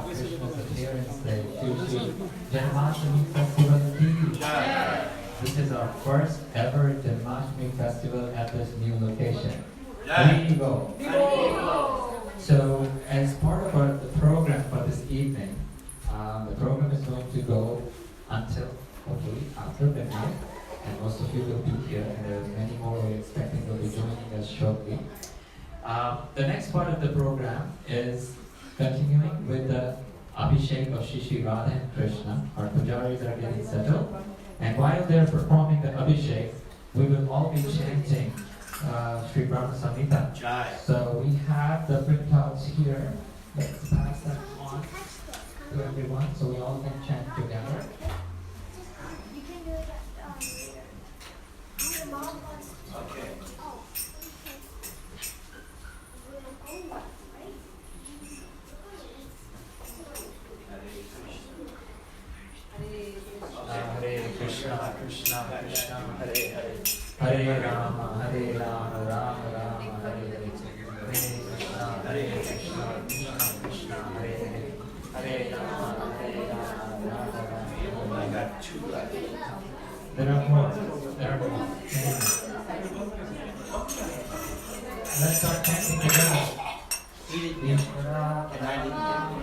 Krishna's appearance day to Janamashtami festival Ki. This is our first ever Janamashtami festival at this new location. Vivo. So, as part of the program for this evening, the program is going to go until hopefully after midnight, and most of you will be here, and there's many more we're expecting will be joining us shortly. The next part of the program is continuing with the Abhishek of Shri Radha and Krishna. Our pujaris are getting settled, and while they're performing the Abhishek, we will all be chanting Sri Brahma Samhita. So we have the printouts here. Let's pass them on to everyone so we all can chant together. You can do it later. Your mom wants to. Okay. Oh, okay. Hare Krishna, Krishna Krishna, Hare Hare, Hare Rama, Hare Rama, Rama Rama, Hare Hare, Hare Krishna, Krishna Krishna, Hare Hare, Hare Rama, Hare Rama, Rama Rama. I got two left. There are more. Let's start chanting together.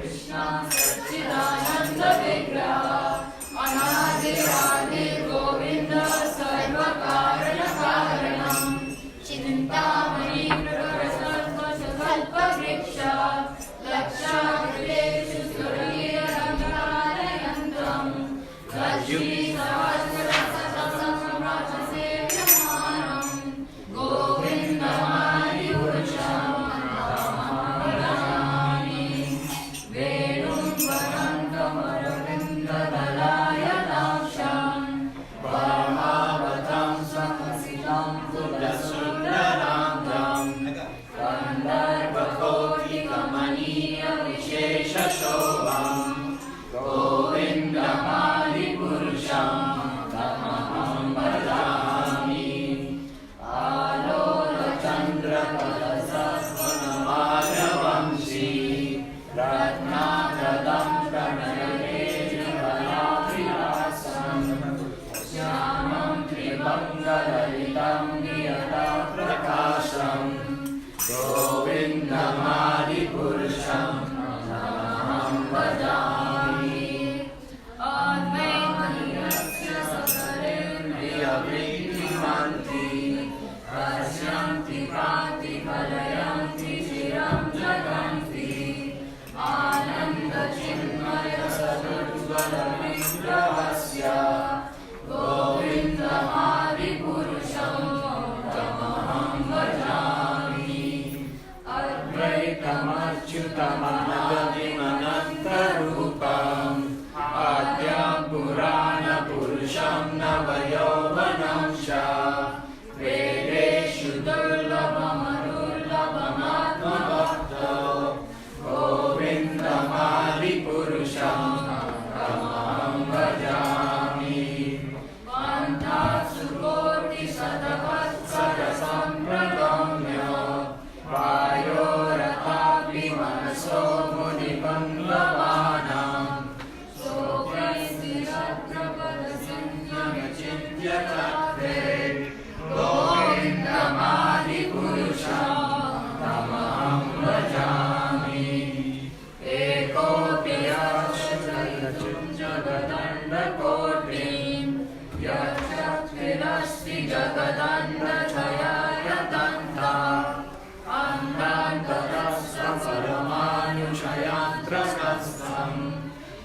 Krishna Satchidananda Vigraha Anadi Govinda Sarva Karana Karanam Chintamani Prasarva Sakalpa Vriksha Laksha Grileshu Surya Rangarayantram Lakshmi Sahasra Satasam Rajase Vyamanam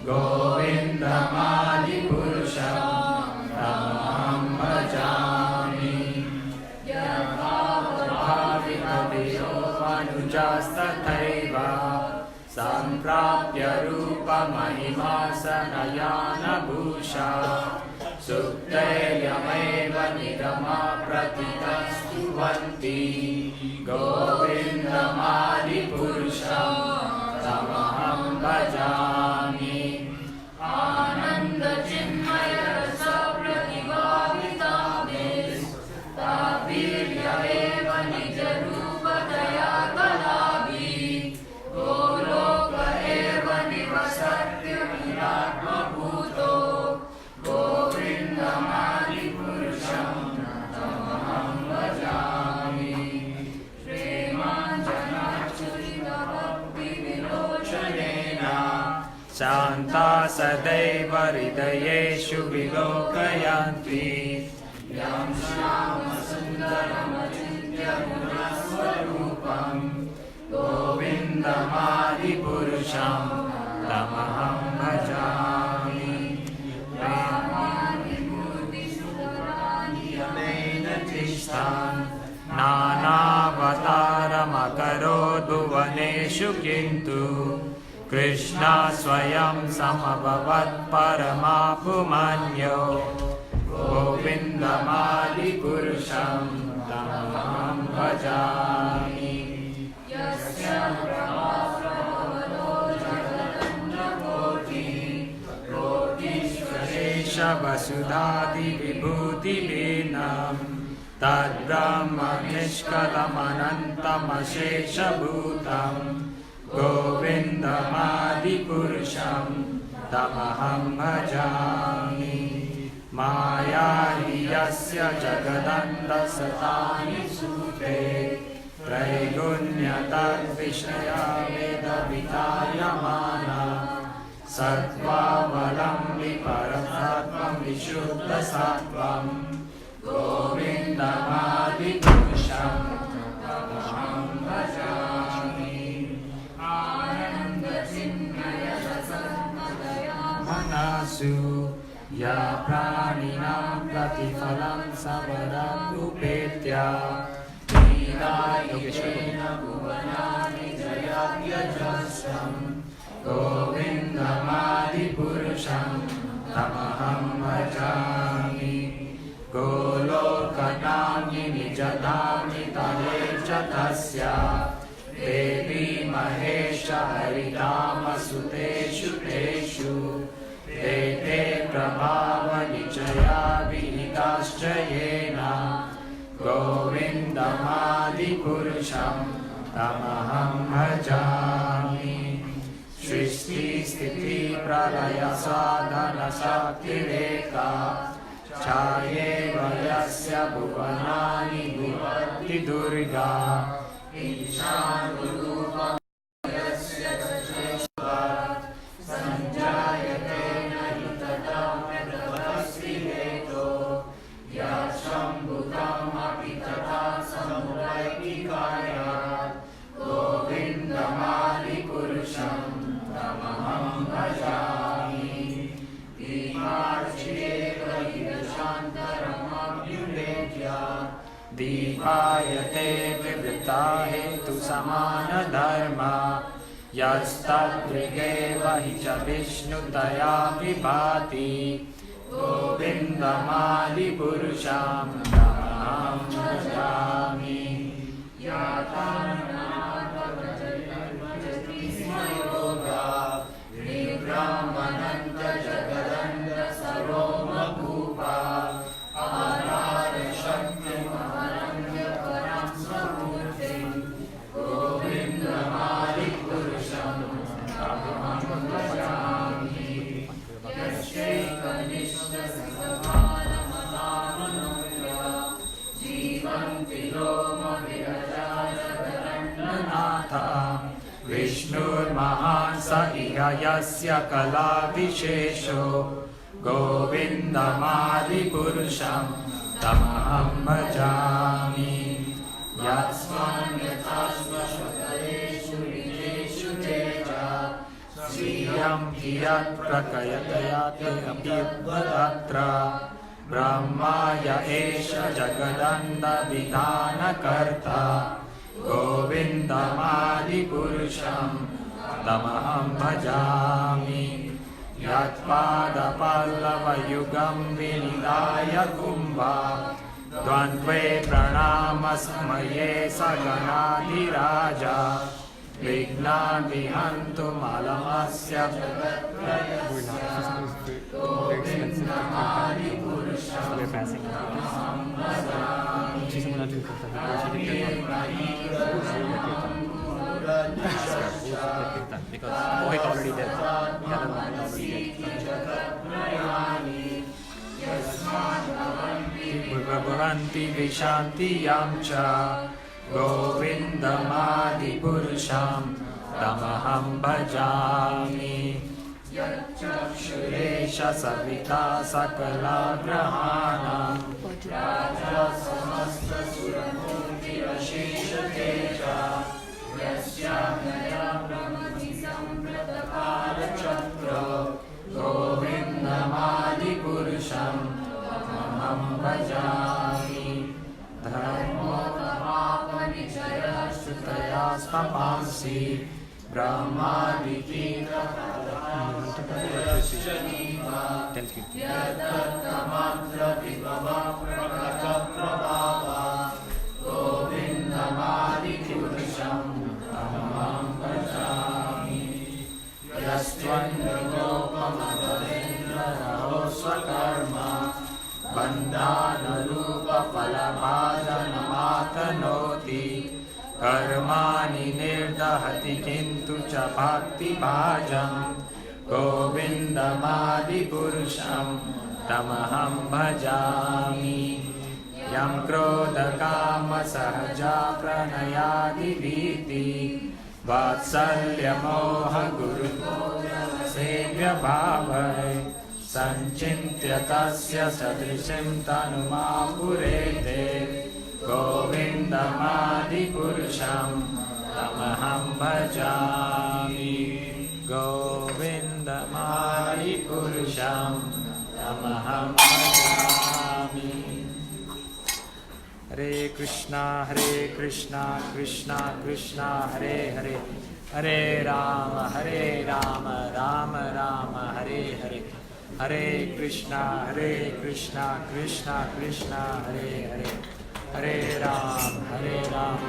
Govinda Mani Purusham Samprapya Rupa Mahimasanayana Bhusha Sukteyameva Nigama Pratitastu Vanti Govindamadi Purusham Tamaham Bhajami Ananda Chinmaya Rasa Pratibhavitamis Tapirya Eva Nija Rupa Daya Kalabi Goloka Eva Nivas शान्ता सदैव हृदयेषु विलोकयन्ति यं श्यामसुन्दरमचिन्त्यगुणस्वरूपं गोविन्दमादिपुरुषं तमहं भजामि प्रेमादिमूर्तिसुतरानियमेन तिष्ठान् नानावतारमकरोद् भुवनेषु किन्तु कृष्ण स्वयं समभवत् परमापुमान्यो गोविन्दमादिपुरुषं तमहं भजामि यस्य प्रभावो जगदण्डकोटिः वसुधादिविभूतिहीनं तद्ब्रह्म निष्कलमनन्तमशेषभूतं गोविन्दमादिपुरुषं तमहं भजामि मायाहि यस्य जगदन्तसतानि सूते त्रैगुण्यतद्विषया वेदविधायमाना सत्त्वावलम्बि परतत्त्वं विशुद्धसत्त्वं गोविन्दमादिपुरुषं तमहं भजामि मनसु या प्राणिनां प्रतिफलं समरमुपेत्य लीलायुगेन भुवनानि जयाद्यजस्रं गोविन्दमादिपुरुषं तमहं भजामि गोलोकनाम्नि निजधाम्नि तले च तस्य देवी महेश हरिधामसुतेषु तेषु ते प्रभावनिचया विहिताश्च येन गोविन्दमादिपुरुषं तमहं भजामि सृष्टिस्थितिप्रलयसाधनशक्तिरेका छायेव यस्य भुवनानि भुवति दुर्गा ईशानरूपं यस्य संजायते न हि तथा प्रभवस्ति हेतो यशम्भुतमपि तथा समुदैकिकायात् गोविन्दमादिपुरुषं तमहं भजामि दीपार्चिरेकैकशान्तरमभ्युपेत्य दीपायते विवृता हेतु समानधर्मा यस्तद्गृहेव हि च विष्णुतया विभाति गोविन्दमादिपुरुषं तमहं भजामि ब्रह्मनन्दजगदण्डसरोमभूपा आधारशक्तिमहरण्यपरं स्वमूर्तिं गोविन्दमादिपुरुषं तमहं भजामि यस्यैकनिष्ठसिद्धकालमतामनोज्ञ जीवन्ति लोमविरजाजगदण्डनाथ विष्णुर्महान् स इह यस्य कलाविशेषो गोविन्दमादिपुरुषं तमहं भजामि यस्मान्यथाश्वशतरेषु निजेषु तेजा श्रियं कियत् प्रकयतयाते अप्युद्वदत्र ब्रह्माय एष जगदण्डविधानकर्ता गोविन्दमादिपुरुषं तमहं भजामि यत्पादपल्लवयुगं विनिधाय Kumbha द्वन्द्वे प्रणामसमये सगणाधिराजा विघ्नान् विहन्तुमलमस्य because Mohit already did. The other one is already dead. भवन्ति विशान्ति यं च गोविन्दमादिपुरुषं तमहं भजामि यच्चक्षुरेश सविता सकलाग्रहाणां राजा समस्तसुरमूर्तिरशेषतेजा यस्याज्ञया ब्रह्मणि संवृतकालचक्रो गोविन्दमादिपुरुषं तमहं भजामि धर्मोत्तमापनिचयः श्रुतया स्पपांसि Thank you. गोविन्दमादिपुरुषं तमहं भजामि यस्त्वन्निलोपमतरेन्द्ररहो स्वकर्म बन्धानुरूपफलभाजनमातनोति कर्माणि निर्दहति किन्तु च भक्तिभाजं गोविन्दमादिपुरुषं तमहं भजामि यं क्रोधकामसहजा प्रणयादिभीति वात्सल्यमोहगुरुसेव्यभावै सञ्चिन्त्य तस्य सदृशं तनुमापुरेते गोविन्दमादिपुरुषं तमहं भजामि गोविन्दमादिपुरुषं तमहं भजामि हरे Krishna Krishna Krishna Hare Hare Hare Ram Ram Ram Hare Hare Hare Krishna Krishna Krishna Hare Hare Hare Ram Ram Ram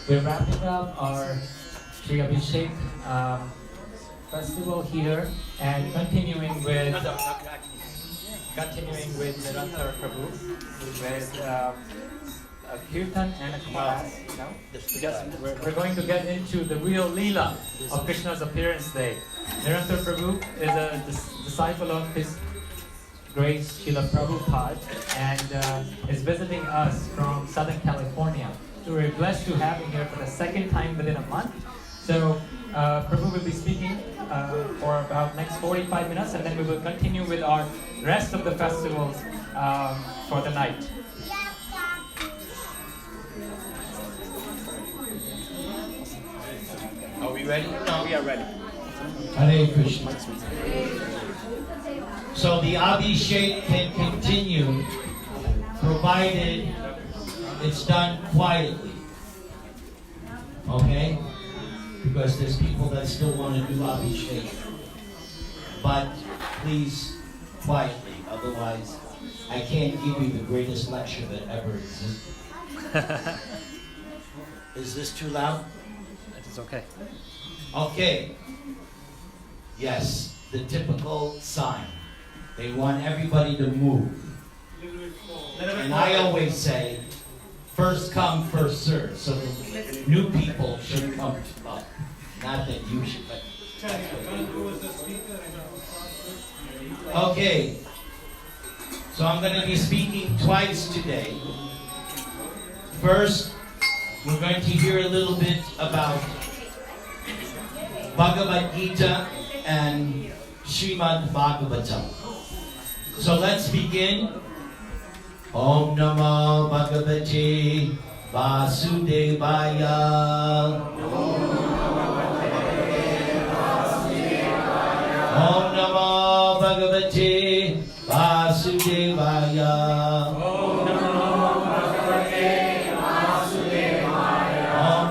we're wrapping up our Sri Abhishek festival here and continuing with Nirantar Prabhu with a kirtan and a class. We're going to get into the real Leela of Krishna's appearance day. Nirantar Prabhu is a disciple of His Grace Srila Prabhupada and is visiting us from Southern California. So we're blessed to have him here for the second time within a month. So Prabhu will be speaking for about next 45 minutes, and then we will continue with our rest of the festivals for the night. Are we ready? No. We are ready. Hare Krishna. So the Abhishek can continue provided it's done quietly. Okay? Because there's people that still want to do Abhishek. But please, quietly. Otherwise, I can't give you the greatest lecture that ever existed. Is this too loud? It is okay. Okay. Yes, the typical sign. They want everybody to move. And I always say, first come, first serve. So the new people should come up. Not that you should, but that's what they do. Okay. So I'm going to be speaking twice today. First, we're going to hear a little bit about Bhagavad Gita and Srimad Bhagavatam. So let's begin. Om Namo Bhagavate Vasudevaya. Om Namo Bhagavate Vasudevaya. Om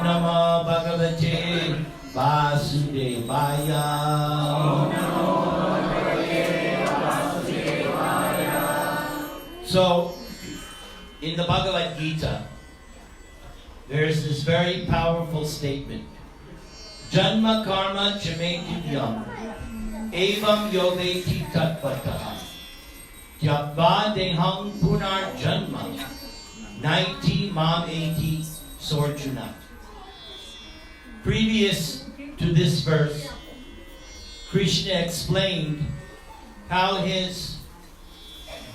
Namo Bhagavate Vasudevaya. So, in the Bhagavad Gita, there's this very powerful statement. Janma karma chametyam evam yoveti tattvataha tyakva deham punar janma naiti mam eti sorjuna. Previous to this verse, Krishna explained how his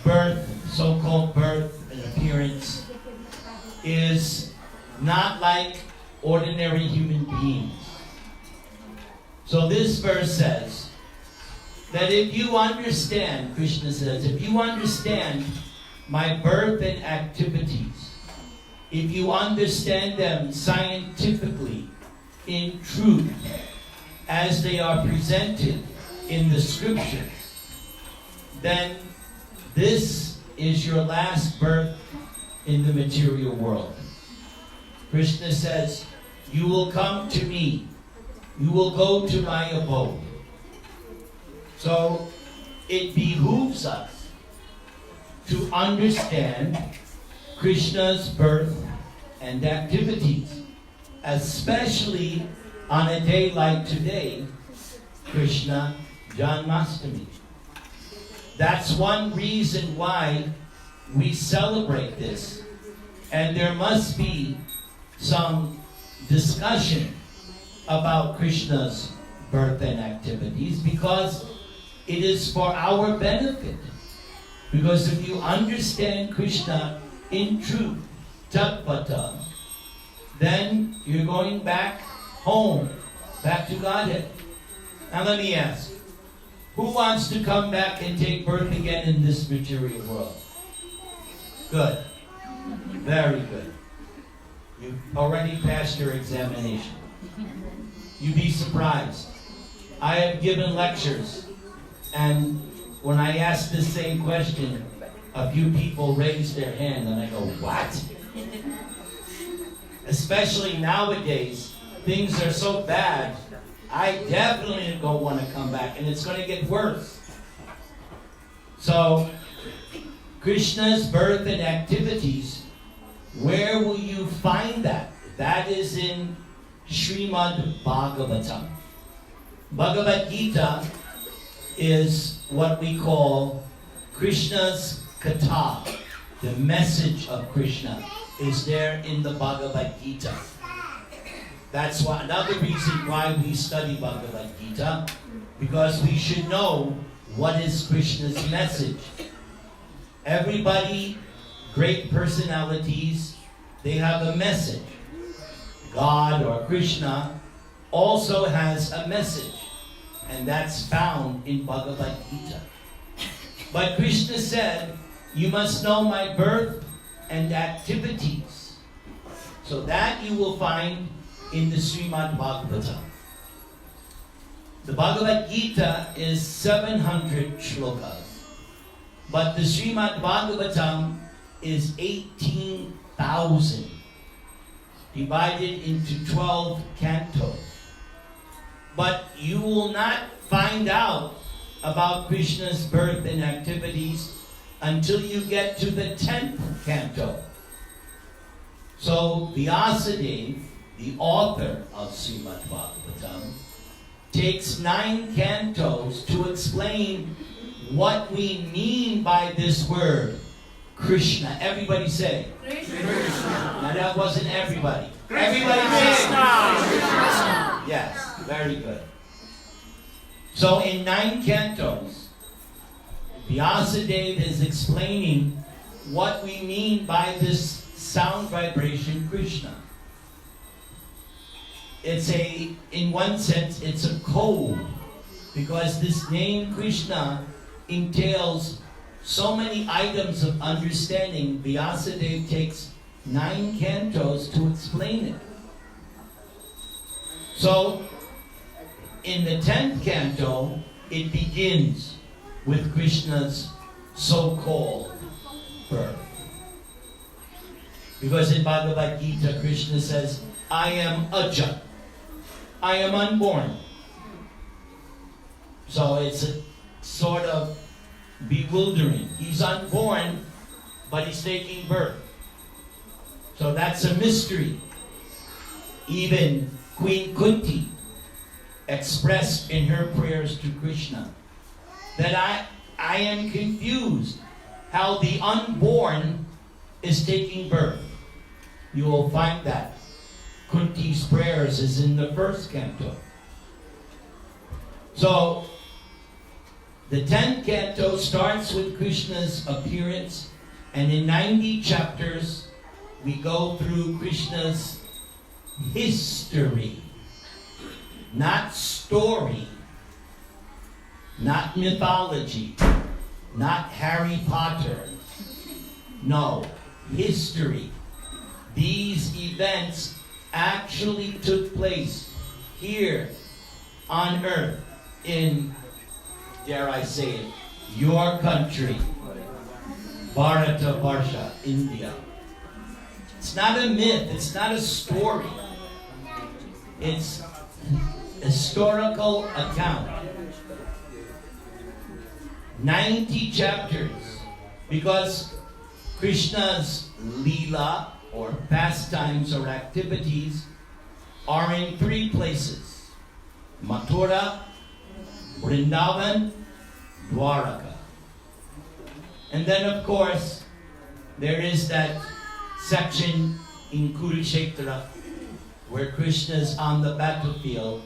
birth, so-called birth and appearance, is not like ordinary human beings. So this verse says that if you understand, Krishna says, if you understand my birth and activities, if you understand them scientifically, in truth, as they are presented in the scriptures, then this is your last birth in the material world. Krishna says, you will come to me. You will go to my abode. So it behooves us to understand Krishna's birth and activities, especially on a day like today, Krishna Janamashtami. That's one reason why we celebrate this. And there must be some discussion about Krishna's birth and activities, because it is for our benefit. Because if you understand Krishna in truth, tattvata, then you're going back home, back to Godhead. Now let me ask, who wants to come back and take birth again in this material world? Good. Very good. You've already passed your examination. You'd be surprised. I have given lectures, and when I ask the same question, a few people raise their hand, and I go, what? Especially nowadays, things are so bad, I definitely don't want to come back, and it's going to get worse. So, Krishna's birth and activities, where will you find that? That is in Srimad Bhagavatam. Bhagavad Gita is what we call Krishna's Katha. The message of Krishna is there in the Bhagavad Gita. That's why another reason why we study Bhagavad Gita, because we should know what is Krishna's message. Everybody, great personalities, they have a message. God or Krishna also has a message, and that's found in Bhagavad Gita. But Krishna said, you must know my birth and activities. So that you will find in the Srimad Bhagavatam. The Bhagavad Gita is 700 shlokas, but the Srimad Bhagavatam is 18,000, divided into 12 cantos. But you will not find out about Krishna's birth and activities until you get to the 10th canto. So Vyasadeva, the author of Srimad Bhagavatam, takes 9 cantos to explain what we mean by this word, Krishna. Everybody say, Krishna. Now that wasn't everybody. Everybody say, Krishna. Yes, very good. So in 9 cantos, Vyasadeva is explaining what we mean by this sound vibration Krishna. In one sense, it's a code, because this name Krishna entails so many items of understanding. Vyasadeva takes 9 cantos to explain it. So, in the 10th canto, it begins with Krishna's so-called birth. Because in Bhagavad Gita, Krishna says, I am Aja. I am unborn. So it's a sort of bewildering. He's unborn, but he's taking birth. So that's a mystery. Even Queen Kunti expressed in her prayers to Krishna that I am confused how the unborn is taking birth. You will find that. Kunti's prayers is in the 1st canto. So, the 10th canto starts with Krishna's appearance, and in 90 chapters, we go through Krishna's history. Not story, not mythology, not Harry Potter. No, history. These events actually took place here on earth in, dare I say it, your country, Bharata Varsha, India. It's not a myth, it's not a story. It's historical account. 90 chapters, because Krishna's Leela, or pastimes or activities, are in 3 places: Mathura, Vrindavan, Dwaraka. And then of course, there is that section in Kurukshetra where Krishna is on the battlefield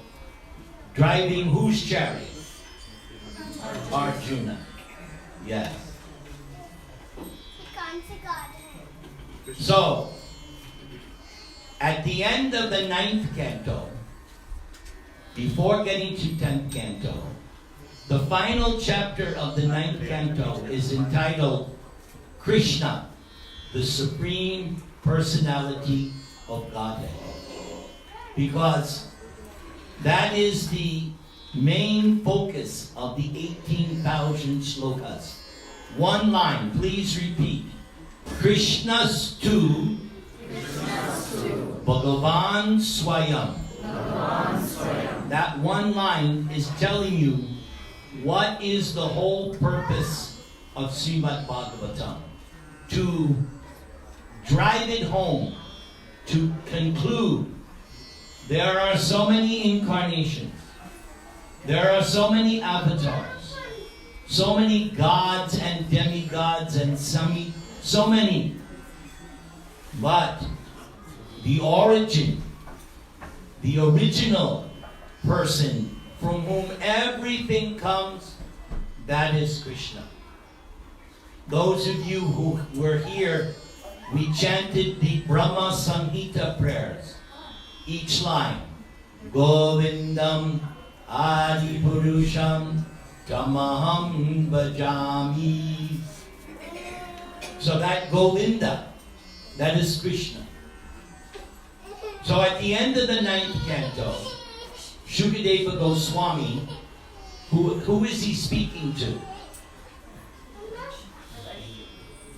driving whose chariot? Arjuna. Yes. So, at the end of the 9th canto, before getting to 10th canto, the final chapter of the 9th canto is entitled Krishna, the Supreme Personality of Godhead. Because that is the main focus of the 18,000 shlokas. One line, please repeat. Krishnastu Bhagavan Swayam. That one line is telling you what is the whole purpose of Srimad Bhagavatam. To drive it home to conclude, there are so many incarnations. There are so many avatars. So many gods and demigods and so many. But the origin, the original person from whom everything comes, that is Krishna. Those of you who were here, we chanted the Brahma Samhita prayers. Each line, Govindam Adi Purusham Tamaham Bhajami. So that Govinda, that is Krishna. So at the end of the 9th canto, Shukadeva Goswami, who is he speaking to?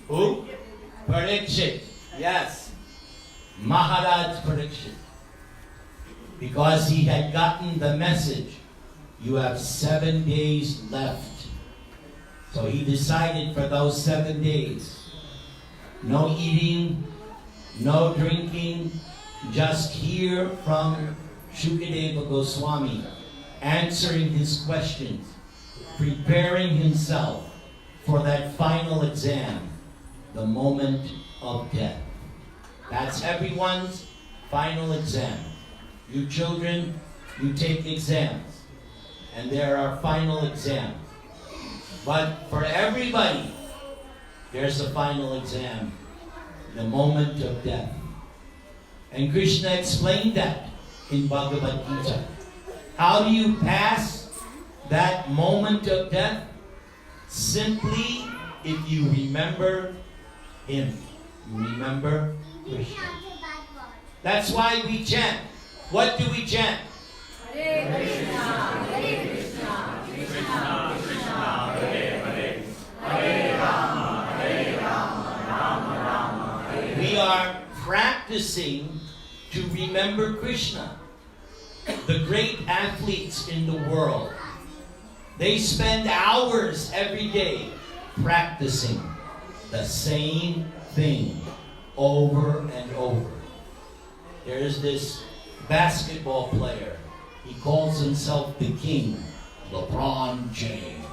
Who? Parikshit. Yes. Maharaj Parikshit. Because he had gotten the message, you have 7 days left. So he decided for those 7 days, no eating, no drinking, just hear from Shukadeva Goswami, answering his questions, preparing himself for that final exam, the moment of death. That's everyone's final exam. You children, you take exams, and there are final exams. But for everybody, there's a final exam, the moment of death. And Krishna explained that in Bhagavad Gita. How do you pass that moment of death? Simply if you remember Him. You remember Krishna. That's why we chant. What do we chant? Hare Krishna, Hare Krishna, Krishna Krishna, Hare Hare, Hare Rama, Hare Rama, Rama Rama, Hare Hare. We are practicing to remember Krishna. The great athletes in the world, they spend hours every day practicing the same thing over and over. There's this basketball player. He calls himself the king, LeBron James.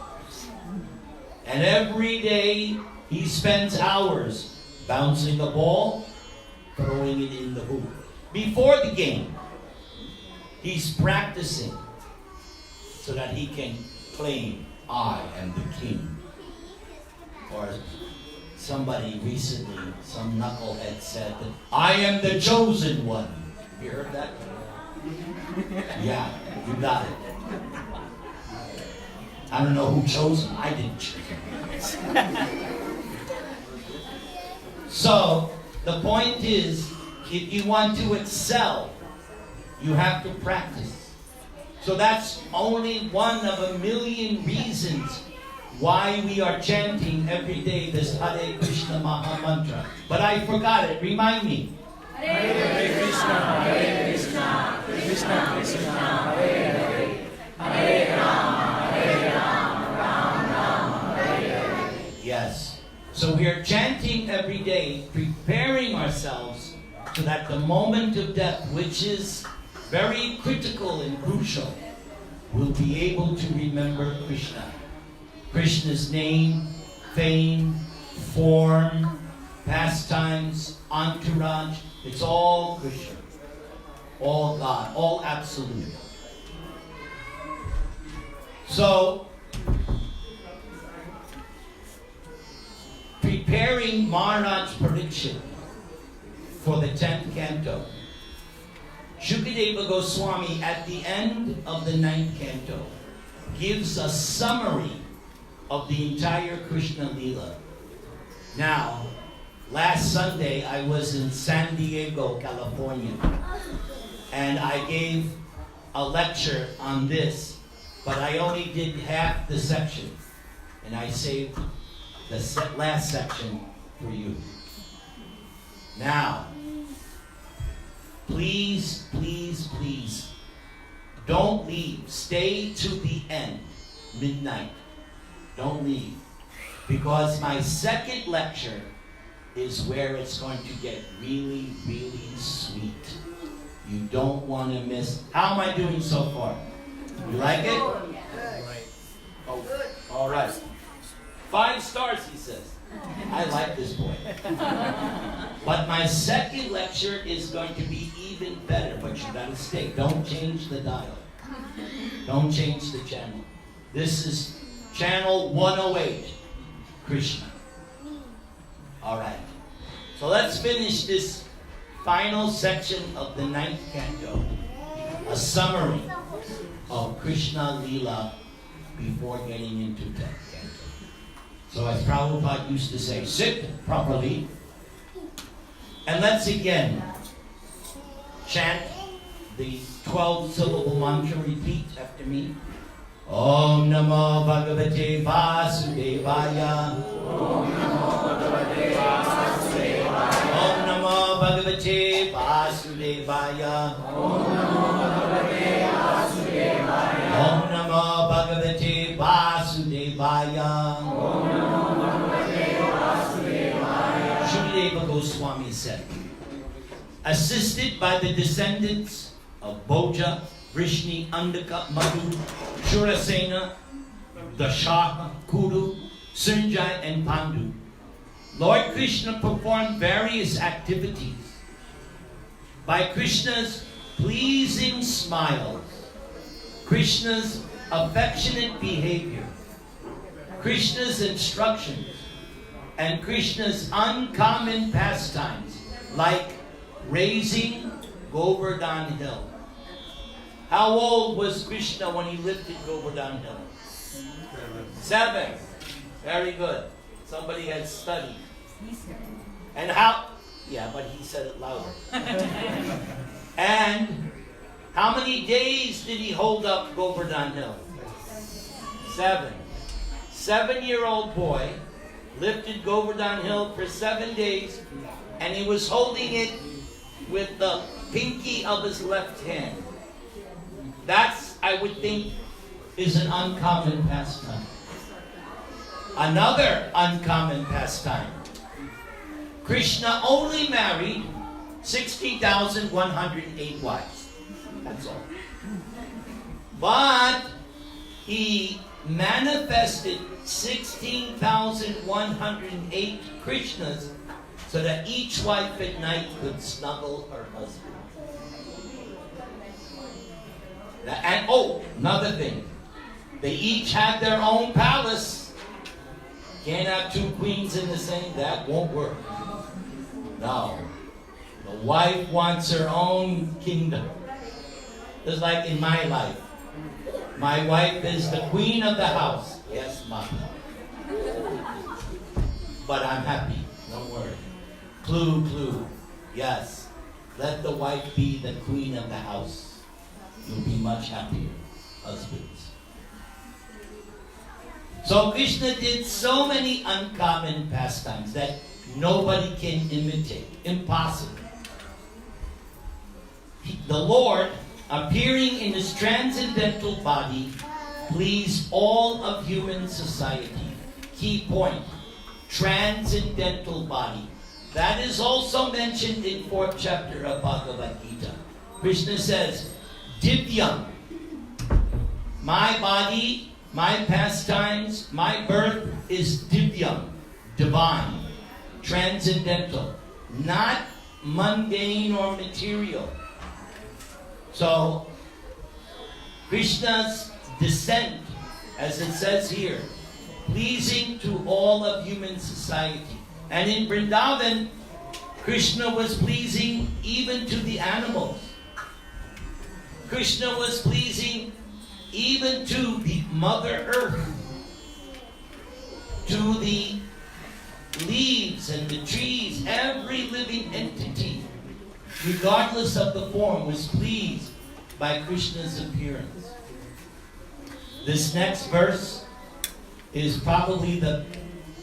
And every day he spends hours bouncing the ball, throwing it in the hoop. Before the game, he's practicing so that he can claim, I am the king. Or somebody recently, some knucklehead said that I am the chosen one. Have you heard that? Yeah, you got it. I don't know who chose him. I didn't choose him. So, the point is, if you want to excel, you have to practice. So that's only one of a million reasons why we are chanting every day this Hare Krishna Maha Mantra. But I forgot it. Remind me. Hare Krishna, Hare Krishna, Krishna Krishna, Hare Hare, Hare Rama, Hare Rama, Rama Rama, Hare Hare. Yes. So we are chanting every day, preparing ourselves so that the moment of death, which is very critical and crucial, we'll be able to remember Krishna. Krishna's name, fame, form, pastimes, entourage, it's all Krishna. All God, all absolute. So, preparing Maharaj Parikshit for the 10th canto, Shukadeva Goswami at the end of the 9th canto gives a summary of the entire Krishna Leela. Now, last Sunday I was in San Diego, California, and I gave a lecture on this, but I only did half the section, and I saved the last section for you. Now, please, please, please, don't leave. Stay to the end, midnight. Don't leave. Because my second lecture is where it's going to get really, really sweet. You don't want to miss. How am I doing so far? You like it? Oh, all right. 5 stars, he says. I like this boy. But my second lecture is going to be even better, but you gotta stay. Don't change the dial. Don't change the channel. This is channel 108, Krishna. All right. So let's finish this final section of the 9th canto. A summary of Krishna Leela before getting into 10th canto. So as Prabhupada used to say, sit properly. And let's again chant the 12-syllable mantra. Repeat after me. Om Namo Bhagavate Vasudevaya. Om Namo Bhagavate Vasudevaya. Om Namo Bhagavate Vasudevaya. Om Namo Bhagavate Vasudevaya. Om Namo Bhagavate Vasudevaya. Om Namo Bhagavate Vasudevaya. Shukadeva Goswami said, assisted by the descendants of Bhoja, Vrishni, Andaka, Madhu, Shurasena, Dashaka, Kuru, Sanjay, and Pandu, Lord Krishna performed various activities. By Krishna's pleasing smiles, Krishna's affectionate behavior, Krishna's instructions, and Krishna's uncommon pastimes, like raising Govardhan Hill. How old was Krishna when he lifted Govardhan Hill? 7. Very good. Somebody had studied. And how? Yeah, but he said it louder. And how many days did he hold up Govardhan Hill? 7. 7-year-old boy lifted Govardhan Hill for 7 days, and he was holding it with the pinky of his left hand. That's, I would think, is an uncommon pastime. Another uncommon pastime. Krishna only married 60,108 wives. That's all. But he manifested 16,108 Krishnas so that each wife at night could snuggle her husband. And another thing. They each had their own palace. Can't have 2 queens in the same, that won't work. No. The wife wants her own kingdom. Just like in my life. My wife is the queen of the house. Yes, Mom. But I'm happy. Don't worry. Clue. Yes. Let the wife be the queen of the house. You'll be much happier, husbands. So Krishna did so many uncommon pastimes that nobody can imitate. Impossible. The Lord, appearing in his transcendental body, pleased all of human society. Key point. Transcendental body. That is also mentioned in 4th chapter of Bhagavad Gita. Krishna says, Divyam, my body, my pastimes, my birth is Divyam, divine, transcendental, not mundane or material. So, Krishna's descent, as it says here, pleasing to all of human society. And in Vrindavan, Krishna was pleasing even to the animals. Krishna was pleasing even to the Mother Earth, to the leaves and the trees. Every living entity, regardless of the form, was pleased by Krishna's appearance. This next verse is probably the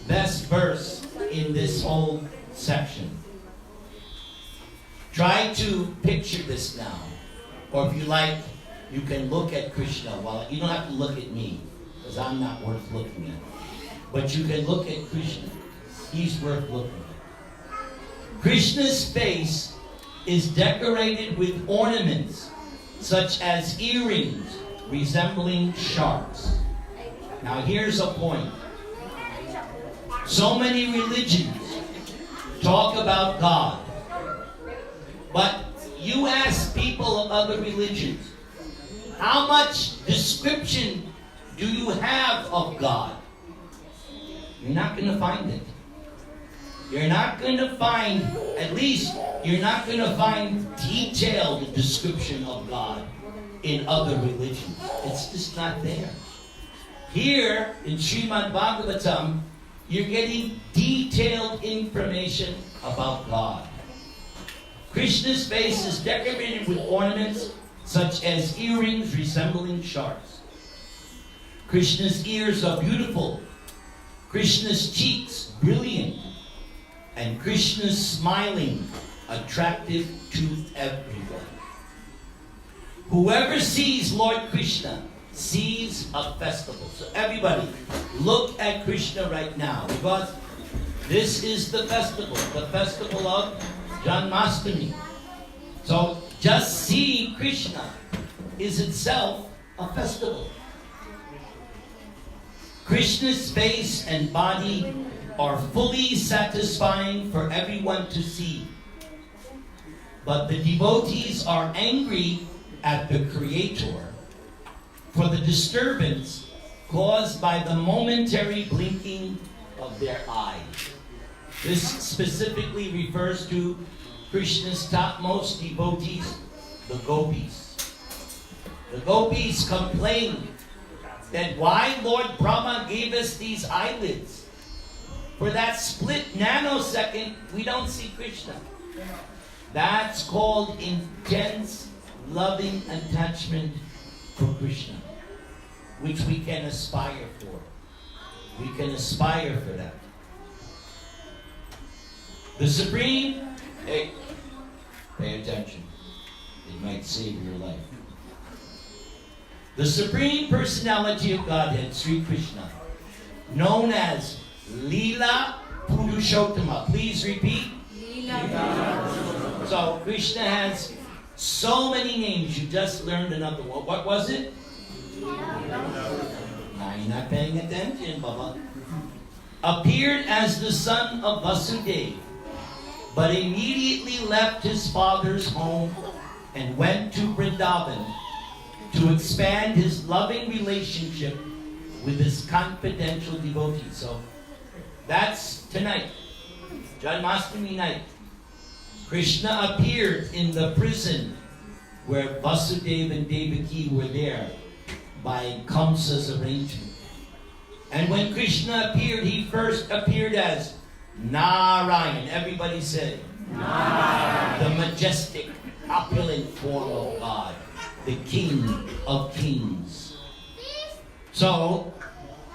best verse in this whole section. Try to picture this now. Or if you like, you can look at Krishna. Well, you don't have to look at me, because I'm not worth looking at. But you can look at Krishna. He's worth looking at. Krishna's face is decorated with ornaments such as earrings resembling sharks. Now here's a point. So many religions talk about God, but you ask people of other religions, how much description do you have of God? You're not going to find it. You're not going to find, at least, you're not going to find detailed description of God in other religions. It's just not there. Here, in Srimad Bhagavatam, you're getting detailed information about God. Krishna's face is decorated with ornaments such as earrings resembling sharks. Krishna's ears are beautiful. Krishna's cheeks brilliant. And Krishna's smiling attractive to everyone. Whoever sees Lord Krishna sees a festival. So everybody, look at Krishna right now, because this is the festival of Janamashtami. So just seeing Krishna is itself a festival. Krishna's face and body are fully satisfying for everyone to see. But the devotees are angry at the Creator for the disturbance caused by the momentary blinking of their eyes. This specifically refers to Krishna's topmost devotees, the gopis. The gopis complained that why Lord Brahma gave us these eyelids. For that split nanosecond, we don't see Krishna. That's called intense, loving attachment for Krishna, which we can aspire for. We can aspire for that. The Supreme, hey, pay attention. It might save your life. The Supreme Personality of Godhead, Sri Krishna, known as Leela Purushottama. Please repeat. So Krishna has so many names. You just learned another one. What was it? Now you're not paying attention, Baba. Appeared as the son of Vasudeva, but immediately left his father's home and went to Vrindavan to expand his loving relationship with his confidential devotees. So that's tonight, Janamashtami night. Krishna appeared in the prison where Vasudeva and Devaki were there by Kamsa's arrangement. And when Krishna appeared, he first appeared as Narayan. Everybody said, Narayan. The majestic, opulent form of God, the King of Kings. So,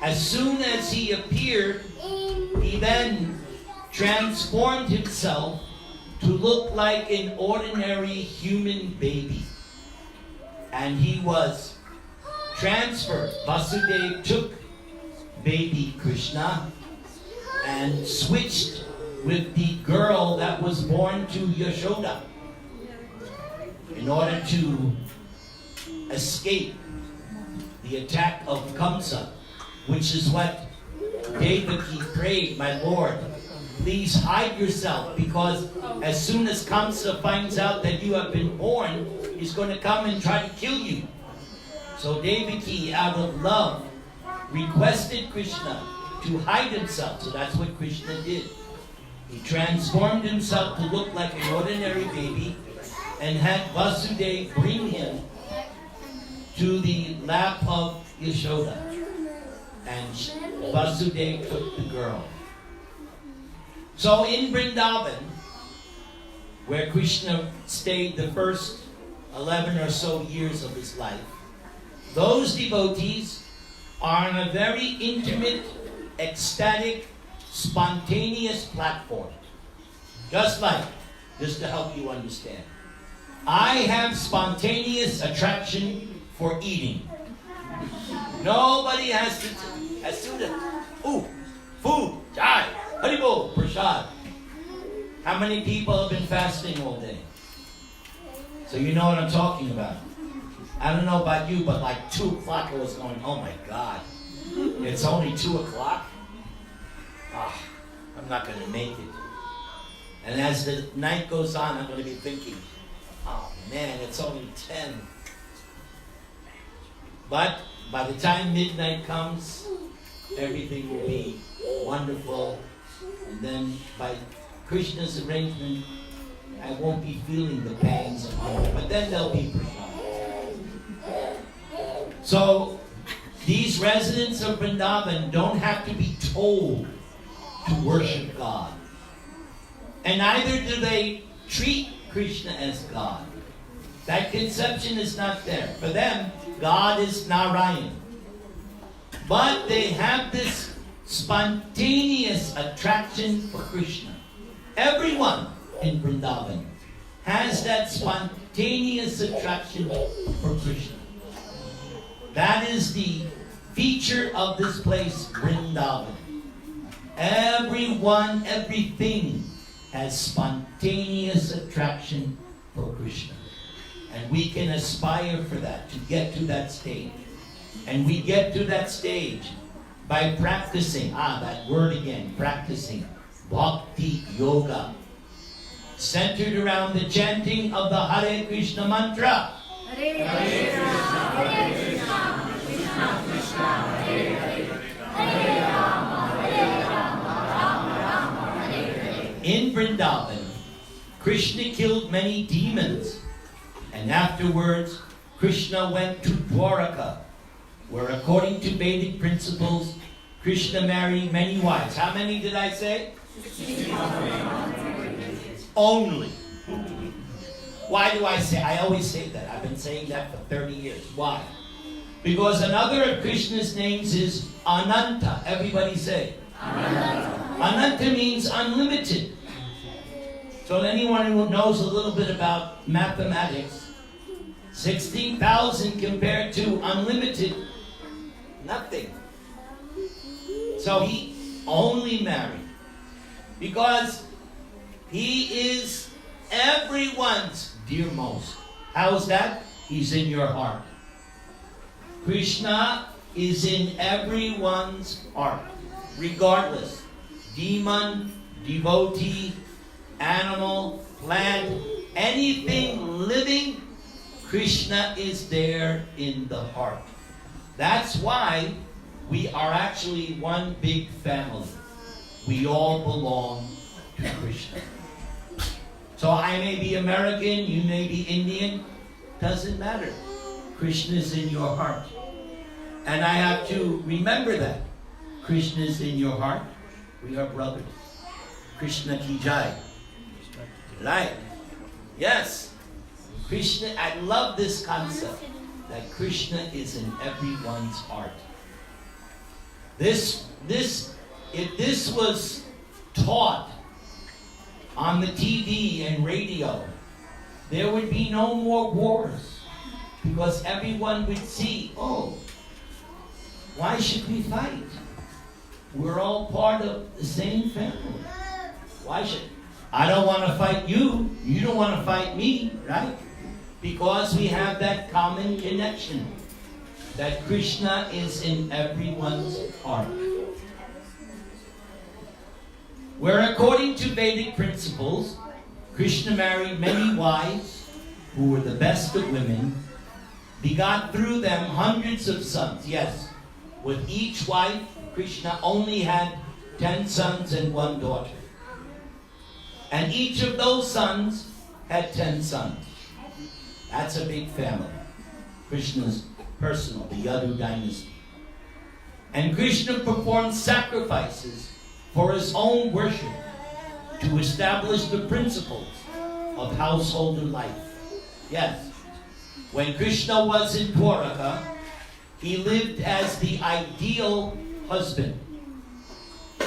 as soon as he appeared, he then transformed himself to look like an ordinary human baby. And he was transferred. Vasudeva took baby Krishna and switched with the girl that was born to Yashoda in order to escape the attack of Kamsa, which is what Devaki prayed, my Lord, please hide yourself, because as soon as Kamsa finds out that you have been born, he's going to come and try to kill you. So Devaki, out of love, requested Krishna to hide himself. So that's what Krishna did. He transformed himself to look like an ordinary baby and had Vasudeva bring him to the lap of Yashoda. And Vasudeva took the girl. So in Vrindavan, where Krishna stayed the first 11 or so years of his life, those devotees are on a very intimate, ecstatic, spontaneous platform. Just to help you understand. I have spontaneous attraction for eating. Nobody has to, as soon as, food, chai, haribol, prasad. How many people have been fasting all day? So you know what I'm talking about. I don't know about you, but like 2 o'clock I was going, oh my God, it's only 2 o'clock? I'm not going to make it. And as the night goes on, I'm going to be thinking, oh man, it's only 10. But by the time midnight comes, everything will be wonderful. And then by Krishna's arrangement, I won't be feeling the pangs of hunger. But then there'll be prasad. So these residents of Vrindavan don't have to be told to worship God. And neither do they treat Krishna as God. That conception is not there. For them, God is Narayan. But they have this spontaneous attraction for Krishna. Everyone in Vrindavan has that spontaneous attraction for Krishna. That is the feature of this place, Vrindavan. Everyone, everything has spontaneous attraction for Krishna. And we can aspire for that, to get to that stage. And we get to that stage by practicing, that word again, practicing, bhakti yoga, centered around the chanting of the Hare Krishna mantra. Hare Krishna, Hare Krishna, Krishna Krishna, Hare Hare, Hare Rama, Rama Rama, Hare Hare. In Vrindavan, Krishna killed many demons, and afterwards Krishna went to Dwaraka, where according to Vedic principles, Krishna married many wives. How many did I say? 16. Only. Why do I say? I always say that. I've been saying that for 30 years. Why? Because another of Krishna's names is Ananta. Everybody say. Ananta. Ananta means unlimited. So anyone who knows a little bit about mathematics, 16,000 compared to unlimited, nothing. So he only married because he is everyone's dearmost. How's that? He's in your heart. Krishna is in everyone's heart, regardless. Demon, devotee, animal, plant, anything living, Krishna is there in the heart. That's why we are actually one big family. We all belong to Krishna. So I may be American, you may be Indian, doesn't matter. Krishna is in your heart. And I have to remember that. Krishna is in your heart. We are brothers. Krishna ki jai. Right. Yes. Krishna, I love this concept that Krishna is in everyone's heart. If this was taught on the TV and radio, there would be no more wars, because everyone would see, oh, why should we fight? We're all part of the same family. Why should I don't want to fight you, you don't want to fight me, right? Because we have that common connection that Krishna is in everyone's heart. Where according to Vedic principles, Krishna married many wives who were the best of women, begot through them hundreds of sons. Yes, with each wife, Krishna only had 10 sons and 1 daughter. And each of those sons had 10 sons. That's a big family. Krishna's personal, the Yadu dynasty. And Krishna performed sacrifices for his own worship to establish the principles of household life. Yes, when Krishna was in Dwaraka, he lived as the ideal husband.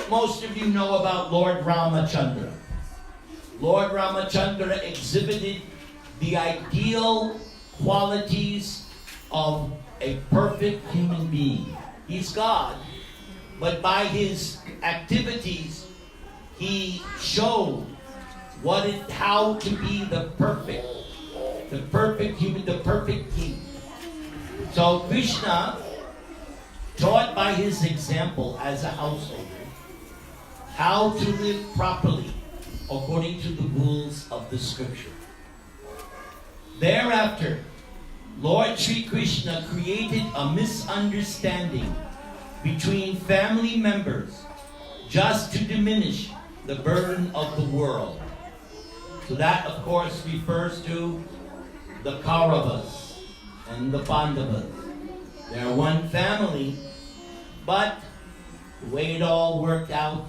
Most of you know about Lord Ramachandra. Lord Ramachandra exhibited the ideal qualities of a perfect human being. He's God, but by his activities, he showed how to be the perfect human, the perfect king. So Krishna taught by his example as a householder how to live properly according to the rules of the scripture. Thereafter, Lord Sri Krishna created a misunderstanding between family members just to diminish the burden of the world. So that, of course, refers to the Kauravas and the Pandavas. They're one family, but the way it all worked out,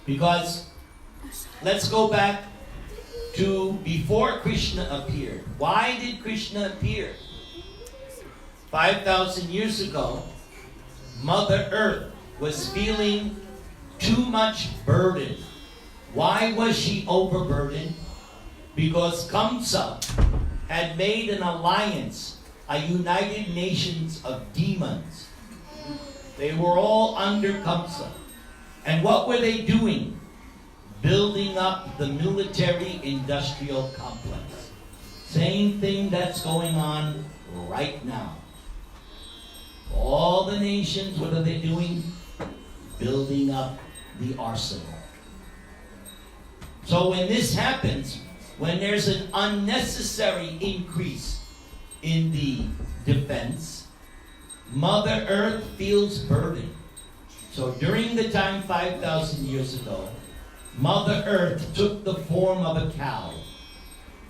because let's go back to before Krishna appeared. Why did Krishna appear? 5,000 years ago, Mother Earth was feeling too much burden. Why was she overburdened? Because Kamsa had made an alliance, a United Nations of demons. They were all under Kamsa. And what were they doing? Building up the military-industrial complex. Same thing that's going on right now. All the nations, what are they doing? Building up the arsenal. So when this happens, when there's an unnecessary increase in the defense, Mother Earth feels burdened. So during the time 5,000 years ago, Mother Earth took the form of a cow,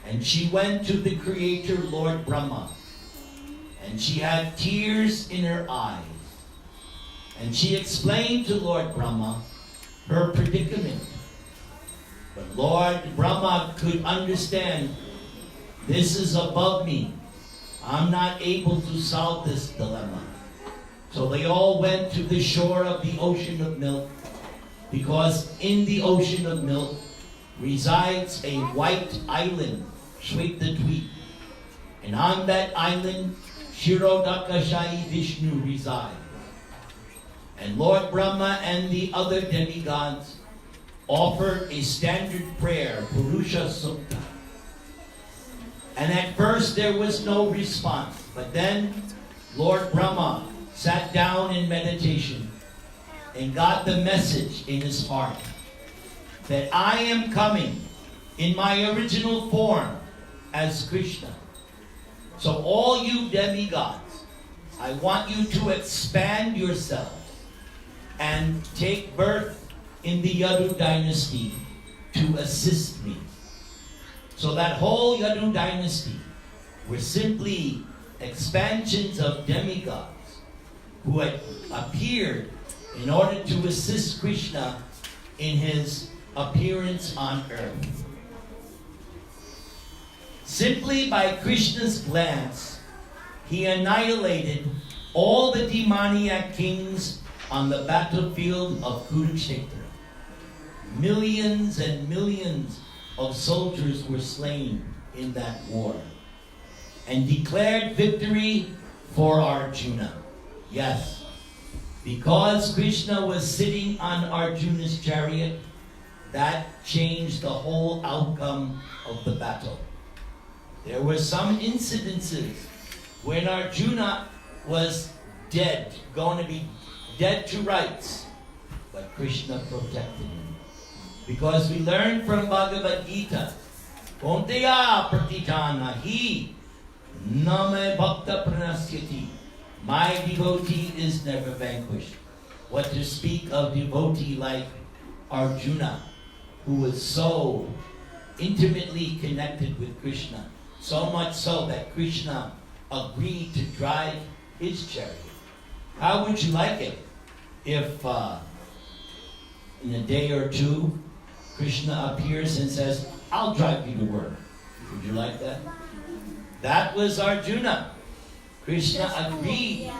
and she went to the Creator, Lord Brahma, and she had tears in her eyes, and she explained to Lord Brahma her predicament. But Lord Brahma could understand, this is above me. I'm not able to solve this dilemma. So they all went to the shore of the ocean of milk, because in the ocean of milk resides a white island, Shwetadweep. And on that island, Kshirodakashayi Vishnu resides. And Lord Brahma and the other demigods offered a standard prayer, Purusha Sukta. And at first there was no response. But then Lord Brahma sat down in meditation and got the message in his heart that I am coming in my original form as Krishna. So all you demigods, I want you to expand yourselves and take birth in the Yadu dynasty to assist me. So that whole Yadu dynasty were simply expansions of demigods who had appeared in order to assist Krishna in his appearance on earth. Simply by Krishna's glance, he annihilated all the demoniac kings on the battlefield of Kurukshetra. Millions and millions of soldiers were slain in that war and declared victory for Arjuna. Yes, because Krishna was sitting on Arjuna's chariot, that changed the whole outcome of the battle. There were some incidences when Arjuna was dead, going to be dead to rights, but Krishna protected him. Because we learn from Bhagavad Gita, Konteya pratitana hi name bhakta pranasyati. My devotee is never vanquished. What to speak of devotee like Arjuna, who was so intimately connected with Krishna, so much so that Krishna agreed to drive his chariot. How would you like it if in a day or two, Krishna appears and says, I'll drive you to work? Would you like that? That was Arjuna. Krishna agreed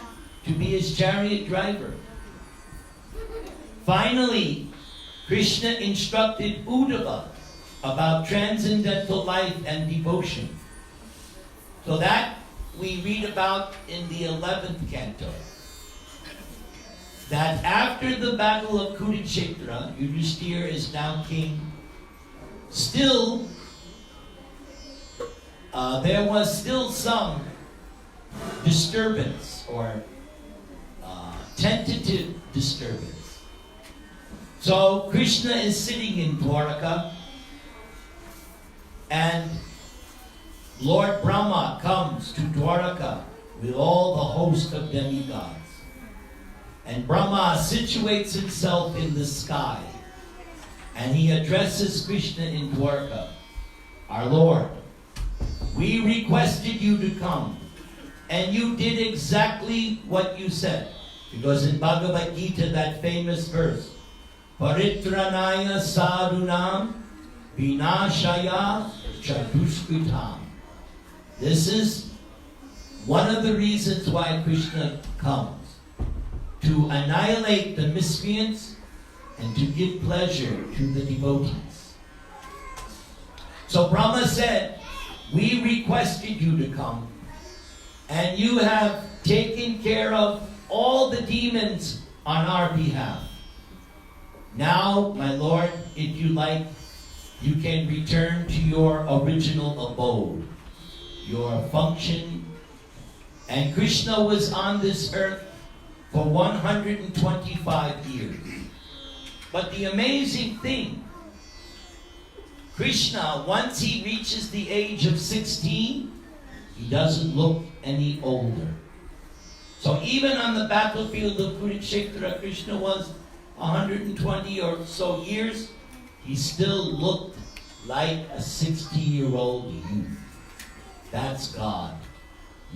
to be his chariot driver. Finally, Krishna instructed Uddhava about transcendental life and devotion. So that we read about in the 11th canto. That after the battle of Kurukshetra, Yudhishthira is now king, still, there was still some disturbance or tentative disturbance. So Krishna is sitting in Dwaraka, and Lord Brahma comes to Dwaraka with all the host of demigods. And Brahma situates himself in the sky, and he addresses Krishna in Dwaraka. Our Lord, we requested you to come, and you did exactly what you said. Because in Bhagavad Gita, that famous verse, Paritranaya sadhunam vinashaya chadushkritam. This is one of the reasons why Krishna comes, to annihilate the miscreants and to give pleasure to the devotees. So Brahma said, we requested you to come, and you have taken care of all the demons on our behalf. Now, my Lord, if you like, you can return to your original abode, your function. And Krishna was on this earth for 125 years. But the amazing thing, Krishna, once he reaches the age of 16, he doesn't look any older. So even on the battlefield of Kurukshetra, Krishna was 120 or so years, he still looked like a 60-year-old youth. That's God.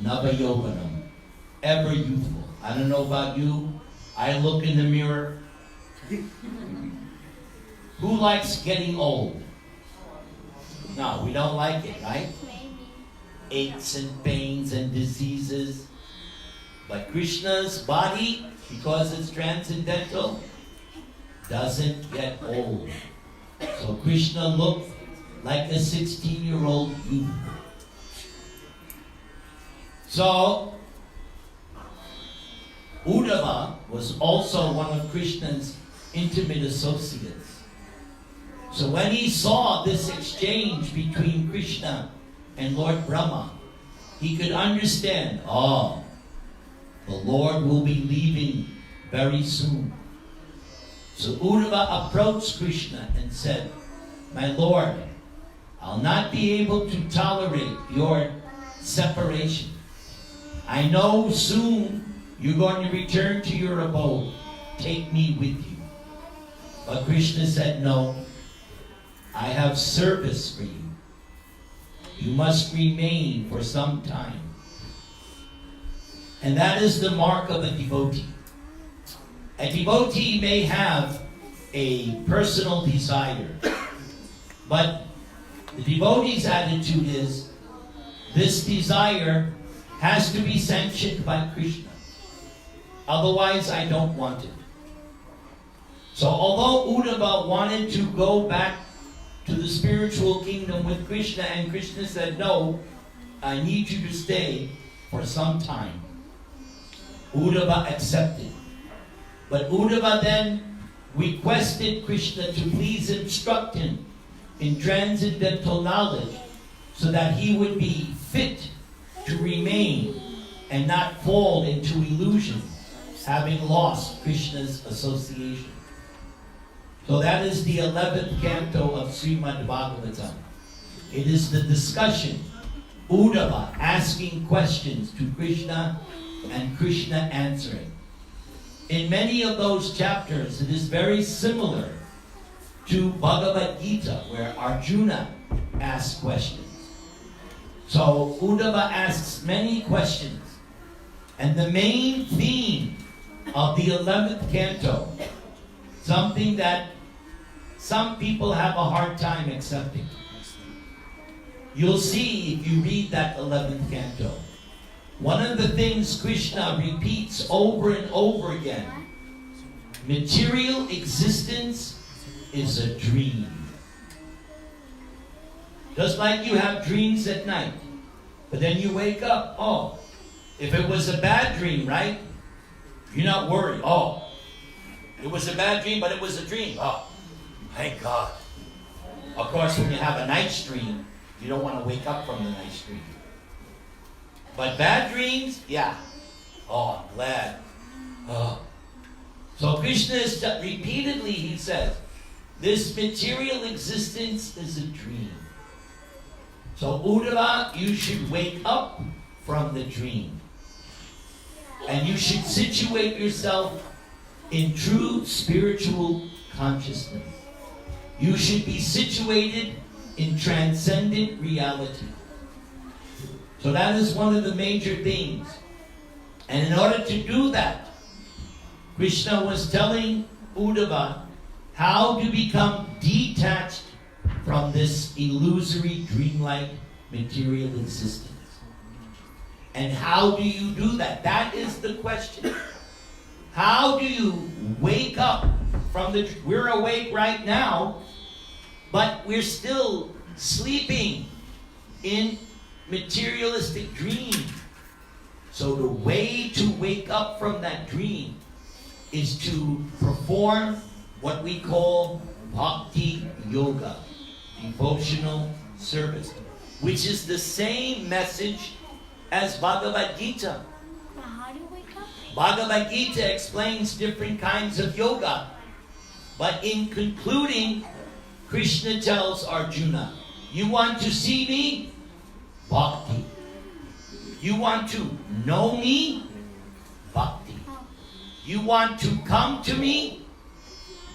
Navayoganam. Ever youthful. I don't know about you. I look in the mirror. Who likes getting old? No, we don't like it, right? Aches and pains and diseases. But Krishna's body, because it's transcendental, doesn't get old. So Krishna looked like a 16-year-old youth. So Uddhava was also one of Krishna's intimate associates. So when he saw this exchange between Krishna and Lord Brahma, he could understand, oh, the Lord will be leaving very soon. So Uddhava approached Krishna and said, my Lord, I'll not be able to tolerate your separation. I know soon you're going to return to your abode. Take me with you. But Krishna said, no, I have service for you. You must remain for some time. And that is the mark of a devotee. A devotee may have a personal desire, but the devotee's attitude is, this desire has to be sanctioned by Krishna. Otherwise, I don't want it. So although Uddhava wanted to go back to the spiritual kingdom with Krishna, and Krishna said, no, I need you to stay for some time, Uddhava accepted. But Uddhava then requested Krishna to please instruct him in transcendental knowledge so that he would be fit to remain and not fall into illusion, having lost Krishna's association. So that is the 11th canto of Srimad Bhagavatam. It is the discussion, Uddhava asking questions to Krishna and Krishna answering. In many of those chapters, it is very similar to Bhagavad Gita, where Arjuna asks questions. So Uddhava asks many questions. And the main theme of the 11th canto, something that some people have a hard time accepting. You'll see if you read that 11th canto. One of the things Krishna repeats over and over again, material existence is a dream. Just like you have dreams at night, but then you wake up, oh, if it was a bad dream, right? You're not worried. Oh, it was a bad dream, but it was a dream. Oh, thank God. Of course, when you have a nice dream, you don't want to wake up from the nice dream. But bad dreams, yeah. Oh, I'm glad. Oh. So Krishna is repeatedly, he says, this material existence is a dream. So Uddhava, you should wake up from the dream. And you should situate yourself in true spiritual consciousness. You should be situated in transcendent reality. So that is one of the major things. And in order to do that, Krishna was telling Uddhava how to become detached from this illusory, dreamlike material existence. And how do you do that? That is the question. How do you wake up from the... We're awake right now, but we're still sleeping in materialistic dream. So the way to wake up from that dream is to perform what we call bhakti yoga, devotional service, which is the same message as Bhagavad Gita. Now, how do you wake up? Bhagavad Gita explains different kinds of yoga. But in concluding, Krishna tells Arjuna, you want to see me? Bhakti. You want to know me? Bhakti. You want to come to me?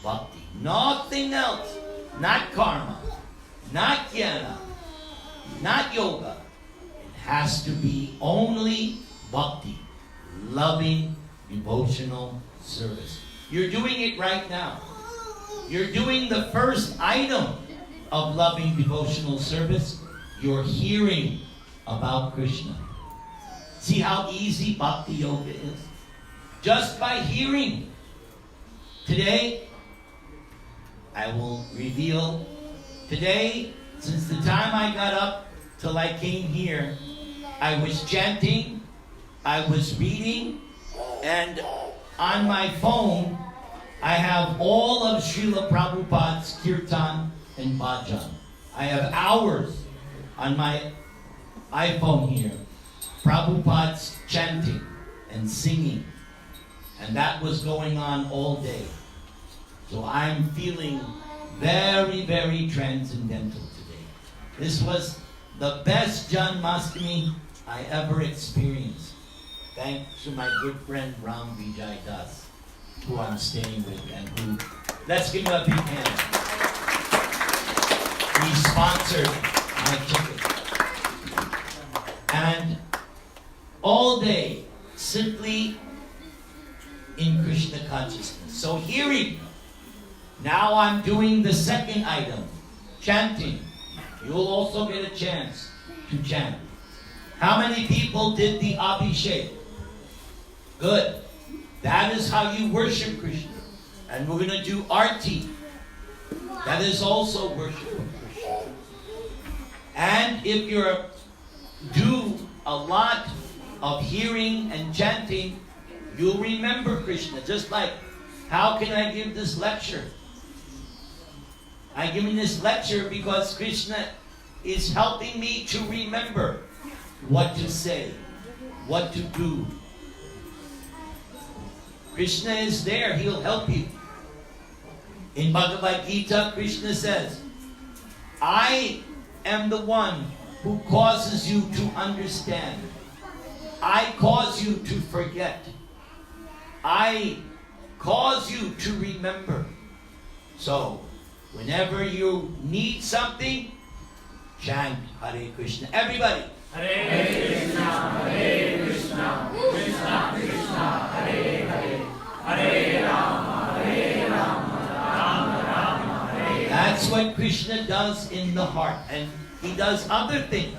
Bhakti. Nothing else. Not karma. Not jnana. Not yoga. It has to be only bhakti. Loving, devotional service. You're doing it right now. You're doing the first item of loving devotional service. You're hearing about Krishna. See how easy bhakti yoga is? Just by hearing. Today, I will reveal. Today, since the time I got up till I came here, I was chanting, I was reading, and on my phone, I have all of Srila Prabhupada's kirtan and bhajan. I have hours on my iPhone here. Prabhupada's chanting and singing. And that was going on all day. So I'm feeling very, very transcendental today. This was the best Janamashtami I ever experienced. Thanks to my good friend Ram Vijay Das, who I'm staying with, and who, let's give him a big hand. He sponsored my ticket. And all day, simply in Krishna consciousness. So hearing. Now I'm doing the second item, chanting. You'll also get a chance to chant. How many people did the Abhishek? Good. That is how you worship Krishna. And we're going to do Arti. That is also worship of Krishna. And if you do a lot of hearing and chanting, you'll remember Krishna. Just like, how can I give this lecture? I'm giving this lecture because Krishna is helping me to remember what to say, what to do. Krishna is there. He'll help you. In Bhagavad Gita, Krishna says, I am the one who causes you to understand. I cause you to forget. I cause you to remember. So, whenever you need something, chant Hare Krishna. Everybody. Hare Krishna, Hare Krishna, Krishna Krishna, Hare Hare, Hare Rama, Hare Rama, Rama Rama, Hare Hare. That's what Krishna does in the heart. And he does other things.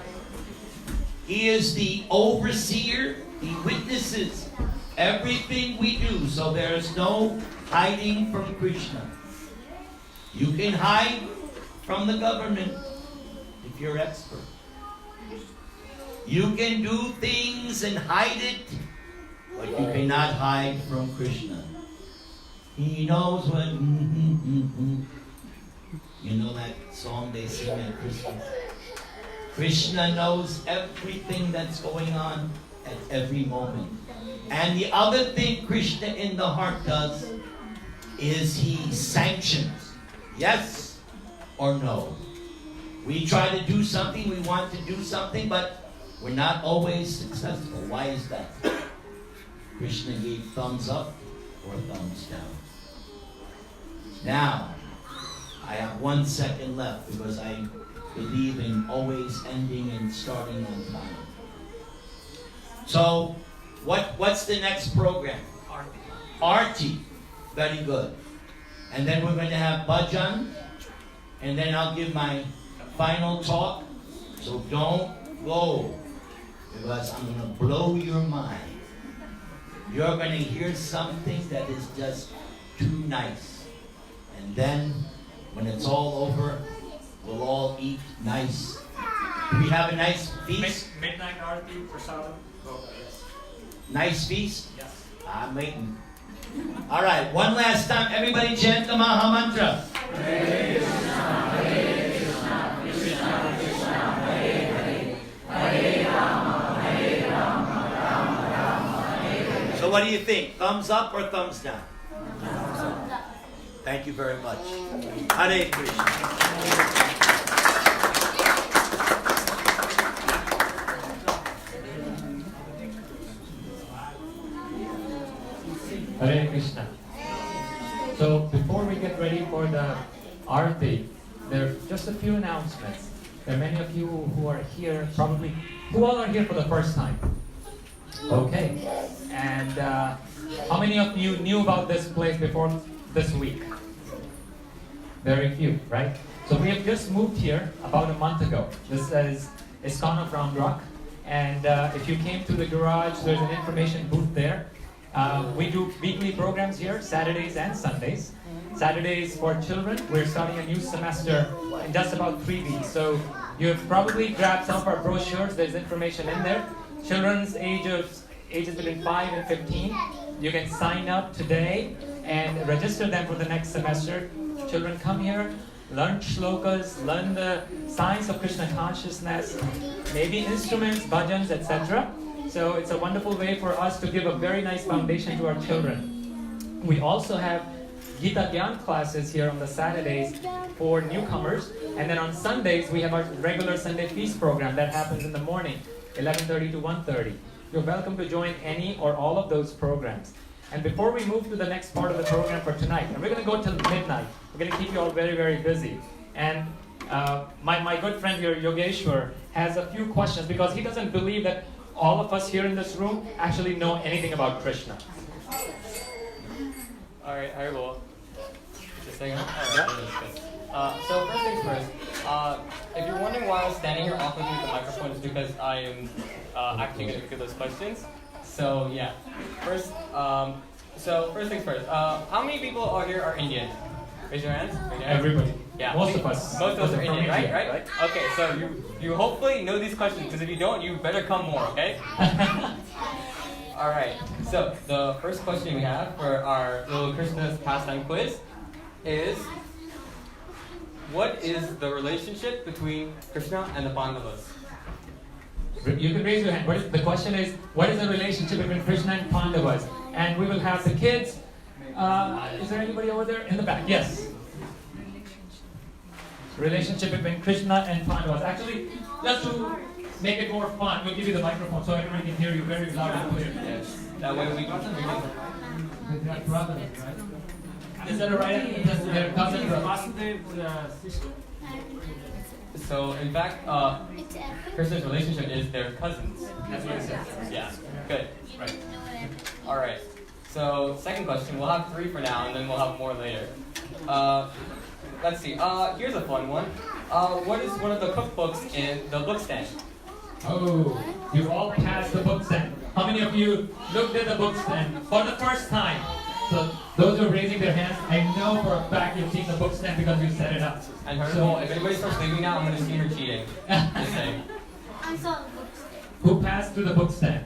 He is the overseer. He witnesses everything we do. So there's no hiding from Krishna. You can hide from the government if you're expert. You can do things and hide it, but you cannot hide from Krishna. He knows what. You know that song they sing at Christmas? Krishna knows everything that's going on at every moment. And the other thing Krishna in the heart does is he sanctions. Yes or no. We try to do something, we want to do something, but we're not always successful. Why is that? Krishna gave thumbs up or thumbs down. Now, I have 1 second left because I believe in always ending and starting on time. So, what's the next program? Arti. Very good. And then we're going to have bhajan, and then I'll give my final talk. So don't go, because I'm going to blow your mind. You're going to hear something that is just too nice. And then, when it's all over, we'll all eat nice. Do we have a nice feast? Midnight Arti, Prasadam. Yes. Nice feast? Yes. I'm waiting. All right, one last time. Everybody chant the Maha Mantra. Hare Krishna, Hare Krishna, Krishna Krishna, Hare Hare, Hare Rama, Hare Rama, Rama Rama, Hare Hare. So what do you think? Thumbs up or thumbs down? Thumbs up. Thank you very much. Hare Krishna. Hare Krishna. So before we get ready for the Arti, there are just a few announcements. There are many of you who are here, probably, who all are here for the first time? Okay. And how many of you knew about this place before this week? Very few, right? So we have just moved here about a month ago. This is ISKCON of Round Rock. And if you came to the garage, there's an information booth there. We do weekly programs here, Saturdays and Sundays. Saturdays for children. We're starting a new semester in just about 3 weeks. So you've probably grabbed some of our brochures. There's information in there. Children's ages between 5 and 15. You can sign up today and register them for the next semester. Children come here, learn shlokas, learn the science of Krishna consciousness, maybe instruments, bhajans, etc. So it's a wonderful way for us to give a very nice foundation to our children. We also have Gita Gyan classes here on the Saturdays for newcomers. And then on Sundays, we have our regular Sunday feast program that happens in the morning, 11:30 to 1:30. You're welcome to join any or all of those programs. And before we move to the next part of the program for tonight, and we're going to go till midnight. We're going to keep you all very, very busy. And my good friend here, Yogeshwar, has a few questions because he doesn't believe that all of us here in this room actually know anything about Krishna. All right, I will. Just a second. So first things first. If you're wondering why I was standing here awkwardly with the microphone, it's because I am actually going to get those questions. So yeah. First things first. How many people out here are Indian? Raise your hands. Everybody. Yeah. Most of us. Most of us are from Indian, India, right? Okay, so you hopefully know these questions, because if you don't, you better come more, okay? Alright, so the first question we have for our little Krishna's pastime quiz is, what is the relationship between Krishna and the Pandavas? You can raise your hand. The question is, what is the relationship between Krishna and Pandavas? And we will have the kids. Is there anybody over there in the back? Yes. Relationship between Krishna and Pandavas. Actually, just to make it more fun, we'll give you the microphone so everybody can hear you very loud and clear. Yes. That way we can. They're brothers, right? Is that a right? They're cousins. So in fact, Krishna's relationship is their cousins. That's what it says. Yeah. Good. Right. All right. So second question. We'll have 3 for now, and then we'll have more later. Let's see. Here's a fun one. What is one of the cookbooks in the book stand? Oh, you all passed the book stand. How many of you looked at the book stand for the first time? So those who are raising their hands, I know for a fact you've seen the book stand because you set it up. And first of all, if anybody starts leaving now, I'm going to see her cheating. Just saying. I saw the books. Who passed through the book stand?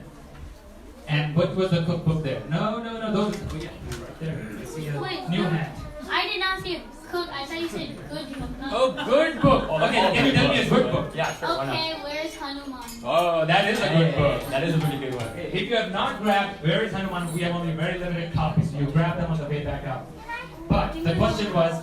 And what was the cookbook there? No, those. Oh yeah, right there. I see a Wait, new no. hand. I did not see it. Cook. I thought you said good book. Not Oh, good book. Okay, can you tell me a good book? Yeah, sure. Why not? Okay, where's Hanuman? Oh, that is a good book. That is a pretty good one. If you have not grabbed Where is Hanuman, we have only very limited copies. You grab them on the way back out. But the question was,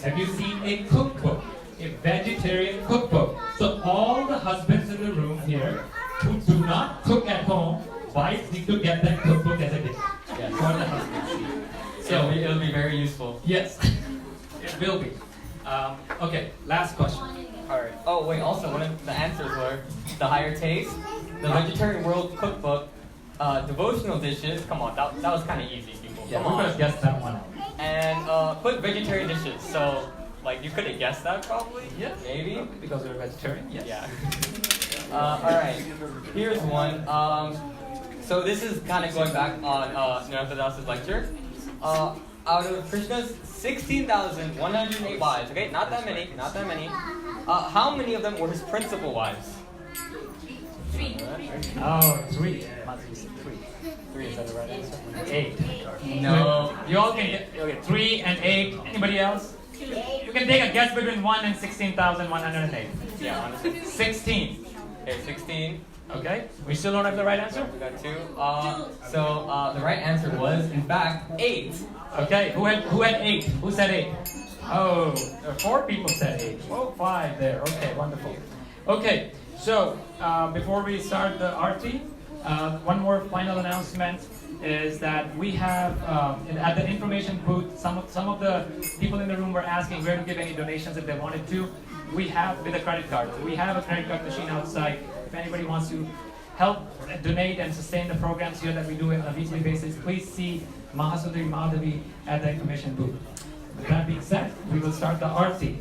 have you seen a cookbook? A vegetarian cookbook. So all the husbands in the room here who do not cook at home, wives need to get that cookbook as a gift. Yes. For the husbands. So it'll be very useful. Yes, it will be. Okay, last question. Alright. Oh wait, also one of the answers were the higher taste, the Vegetarian World Cookbook, devotional dishes. Come on, that was kind of easy, people. Yeah, Come we're on. gonna guess that one. And quick vegetarian dishes. So like you could have guessed that probably. Yeah, Maybe. because we're vegetarian. Yes. Yeah. Alright. Here's one. So this is kind of going back on Narendra Das's lecture. Out of Krishna's 16,108 wives, okay, not that many. How many of them were his principal wives? Oh, three. Must be three. Three, is that the right answer? 8. No. You all can get okay, 3 and 8. Anybody else? You can take a guess between 1 and 16,108. Yeah, honestly. 16. Okay, 16. Okay. We still don't have the right answer? We got 2. So the right answer was, in fact, 8. Okay. Who had 8? Who said 8? Oh, 4 people said 8. Oh, 5 there. Okay, wonderful. Okay. So before we start the RT, one more final announcement is that we have at the information booth, some of the people in the room were asking where to give any donations if they wanted to. We have with a credit card. We have a credit card machine outside. If anybody wants to help donate and sustain the programs here that we do on a weekly basis, please see Mahasundari Madhavi at the information booth. With that being said, we will start the RT.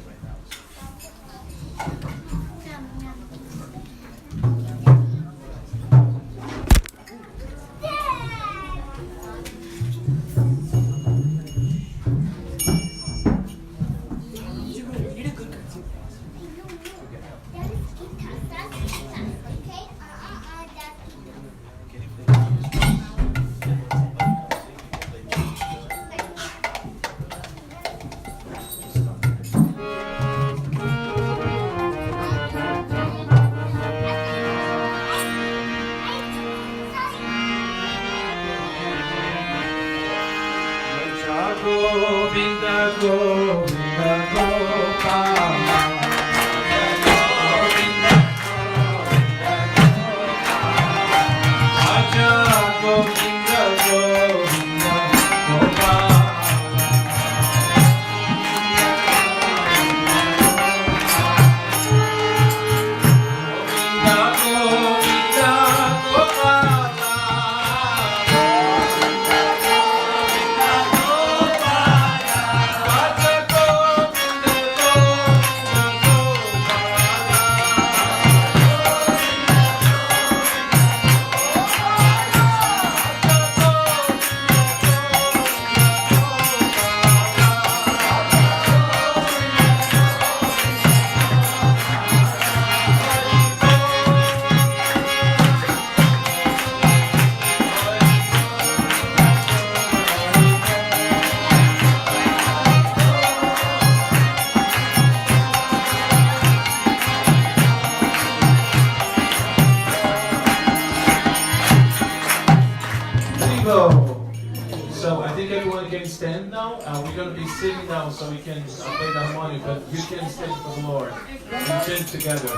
So I think everyone can stand now. We're going to be sitting down so we can play the harmonic, but you can stand for the Lord. We sing together.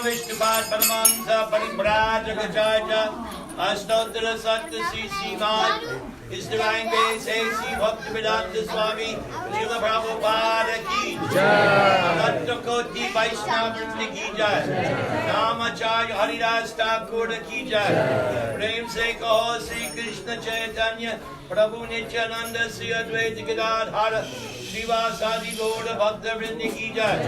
Vishnupad Paramansa Paribrajagachaja Astottara Satta Sisi Mad His Divine Grace A.C. Bhaktivedanta Swami Srila Prabhupada Ki Jai Tattva Koti Vaishnava Vrinda Ki Jai Namacharya Haridas Thakur Ki Jai Prem Se Kaho Sri Krishna Chaitanya Prabhu Nityananda Sri Advaita Gadadhara Srivasadi Gaura Bhakta Vrinda Ki Jai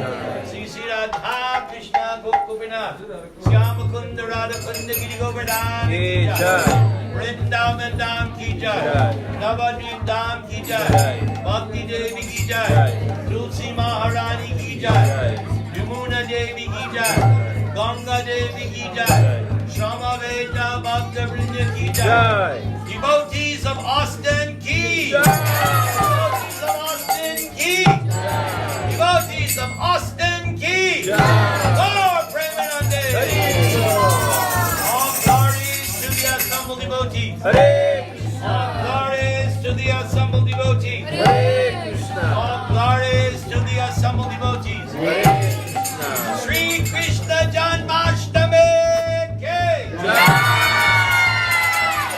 Sri Sri Radha Krishna Gopinath Syama Kunda Radha Kunda Giri Govardhan Ki Jai Vrindavan Dham Ki Jai Navadvip Dham Ki Jai Bhakti Devi Ki Jai Tulsi Maharani Ki Jai Yamuna Devi Ki Jai Ganga Devi Ki Jai Shama Veda Bhakta Vrinda Ki Jai Devotees of Austin Ki Devotees of Austin Ki Devotees of Austin Ki Lord Premanande All glories to the assembled devotees All glories to the assembled devotees All glories to the assembled devotees Sri Krishna Janamashtami Ki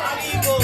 Hari Bol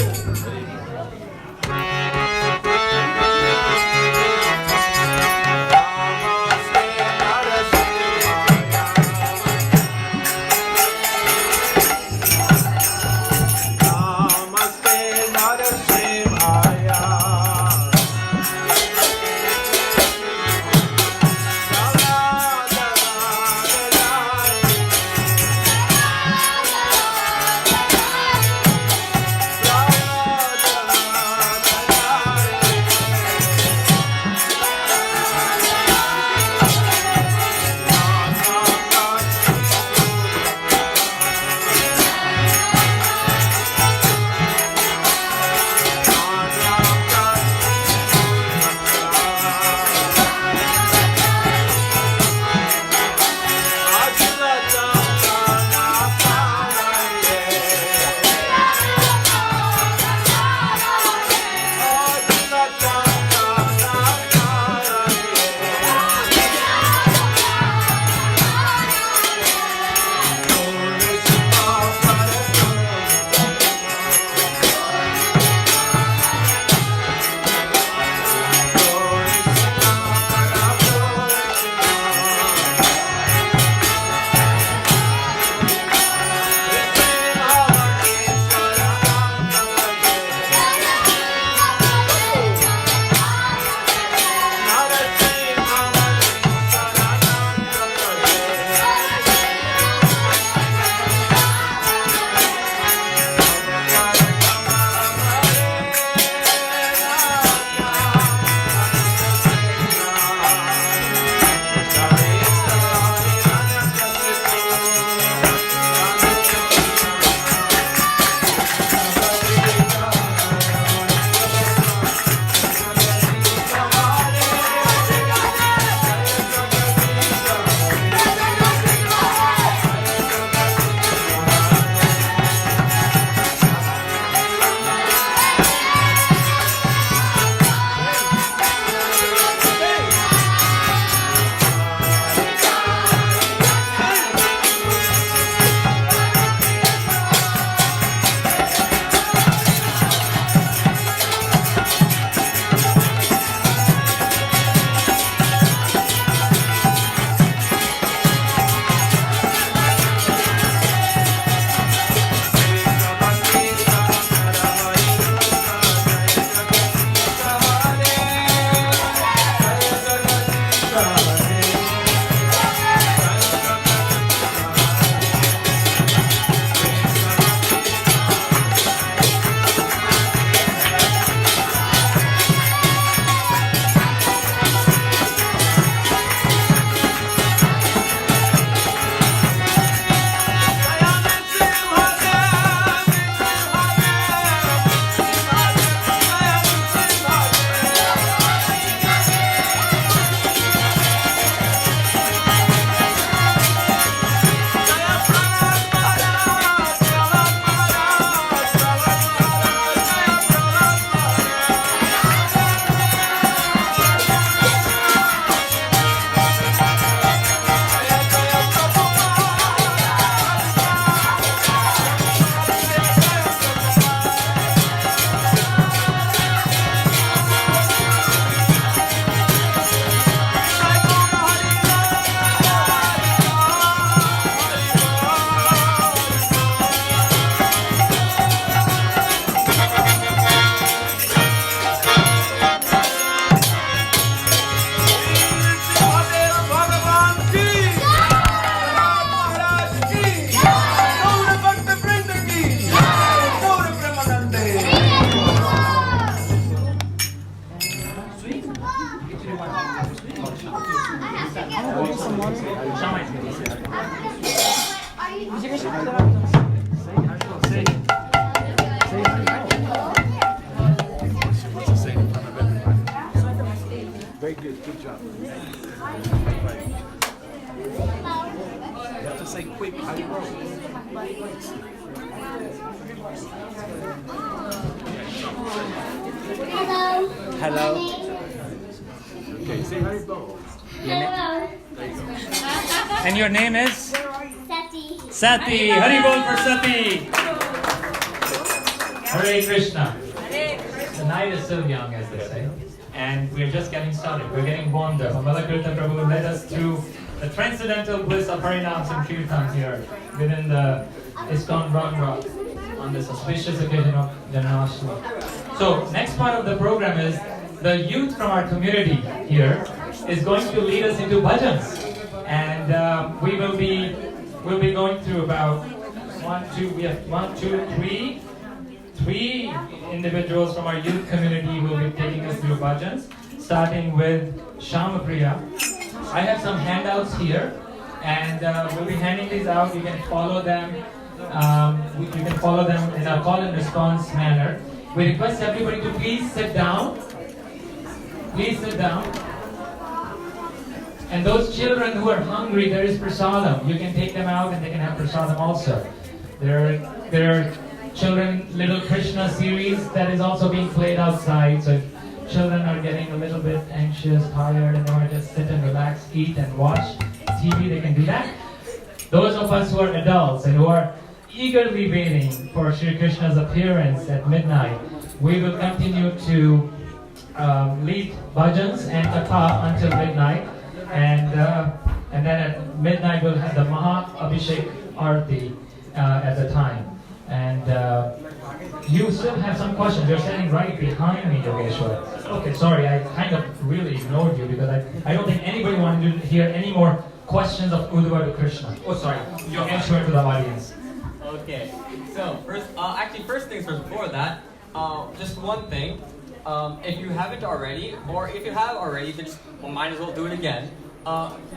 Very good. Good job. You have to say quick. How you roll? Hello. Hello. Okay, say hi, Bo. Hello. There you go. And your name is? Sati. Sati. Hari bol for Sati. Hare Krishna. The night is still young, as they say, and we're just getting started. We're getting warmed up. Amalakirtan Prabhu led us through the transcendental bliss of Harinams and Kirtan here within the ISKCON Round Rock on this auspicious occasion of Janamashtami. So, next part of the program is the youth from our community here is going to lead us into bhajans, and we'll be going through about three individuals from our youth community will be taking us through bhajans, starting with Shamapriya. I have some handouts here, and we'll be handing these out. You can follow them. You can follow them in a call and response manner. We request everybody to please sit down. Please sit down. And those children who are hungry, there is prasadam. You can take them out and they can have prasadam also. There are children Little Krishna series that is also being played outside. So if children are getting a little bit anxious, tired, and they want to just sit and relax, eat and watch TV, they can do that. Those of us who are adults and who are eagerly waiting for Sri Krishna's appearance at midnight, we will continue to lead bhajans and katha until midnight, and then at midnight we'll have the Maha Abhishek Arati at the time. And you still have some questions. You're standing right behind me, Yogeshwar. Okay, sorry, I kind of really ignored you because I don't think anybody wanted to hear any more questions of Uddhava to Krishna. Oh, sorry, Yogeshwar to the audience. Okay, so first things first, before that, just one thing. If you haven't already, or if you have already, then might as well do it again.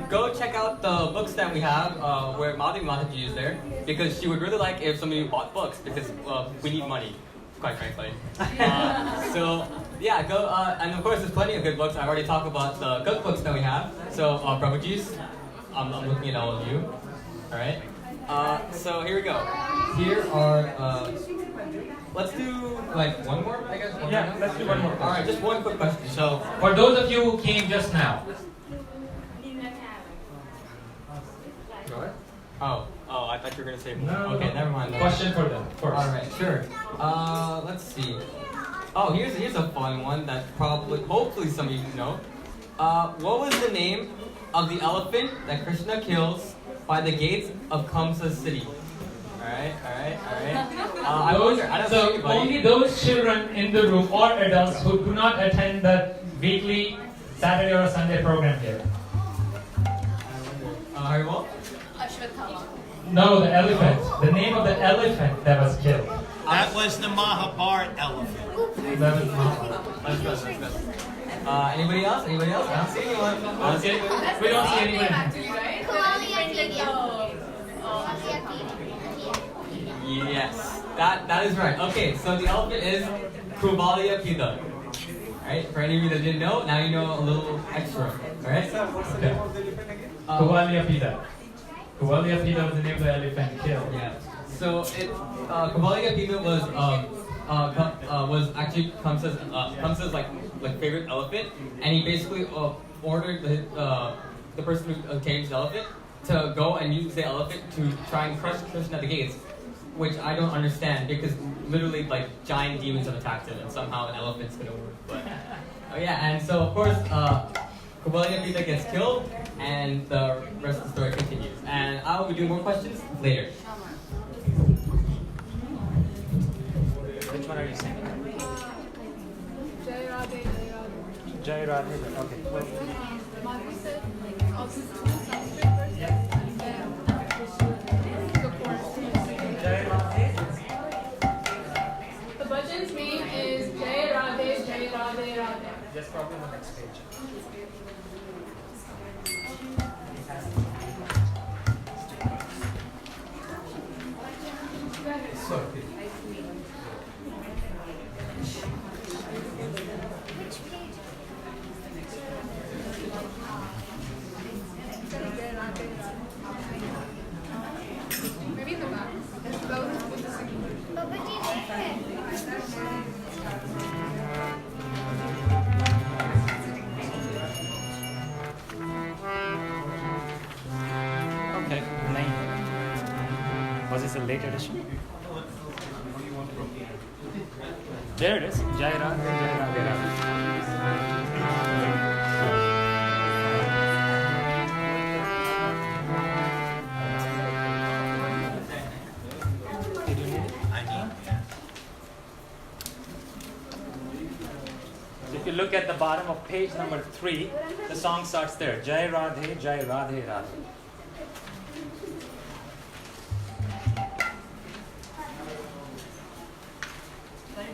Go check out the books that we have, where Madhavi Mataji is there, because she would really like if some of you bought books, because we need money, quite frankly. So yeah, go, and of course there's plenty of good books. I've already talked about the good books that we have. So Prabhuji's, I'm looking at all of you, alright? So here we go. Here are, let's do like one more, I guess? Yeah, let's do one more. Alright, just one quick question. So, For those of you who came just now, oh, I thought you were gonna say more. No, Okay, no. never mind. Question for them first. Alright, sure. Let's see. Oh, here's a fun one that hopefully some of you know. What was the name of the elephant that Krishna kills by the gates of Kamsa's city? Alright. I wonder, I don't know So anybody. only those children in the room or adults who do not attend the weekly Saturday or Sunday program here. Hariwal? No, the elephant. The name of the elephant that was killed. That was the Mahabharat elephant. That was Muhammad. Let's go. Anybody else? I don't see anyone. We don't see anybody. Yes, that is right. Okay, so the elephant is Kuvalia Pita. Alright, for any of you that didn't know, now you know a little extra. Alright? Okay. Kuvalia Pita. Kuvalia Pita was the name of the elephant killed. Yeah. So Kuvalia Pita was actually Kamsa's like favorite elephant, and he basically ordered the person who tamed the elephant to go and use the elephant to try and crush Krishna at the gates, which I don't understand because literally like giant demons have attacked him, and somehow an elephant's gonna work. But yeah, and so of course Kuvalia Pita gets killed, and the rest of the story continues. And I will be doing more questions later. Which one are you singing? Jai Radhe. Okay. The bhajan's name is Jai Radhe, Jai Radhe, Radhe. Just probably on the next page. Which page? Maybe in the back. It's both with the same word. But what do you mean? Okay, 9. Was this a late edition? There it is. Jai Radhe, Jai Radhe Radhe. Did you need it? If you look at the bottom of page number 3, the song starts there. Jai Radhe, Jai Radhe Radhe. Jai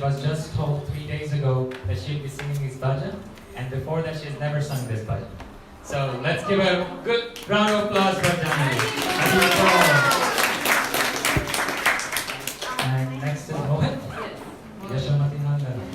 was just told 3 days ago that she'll be singing this bhajan, and before that she has never sung this bhajan. So let's give a good round of applause for Janani. And next is Mohit. Yashamati Nandana.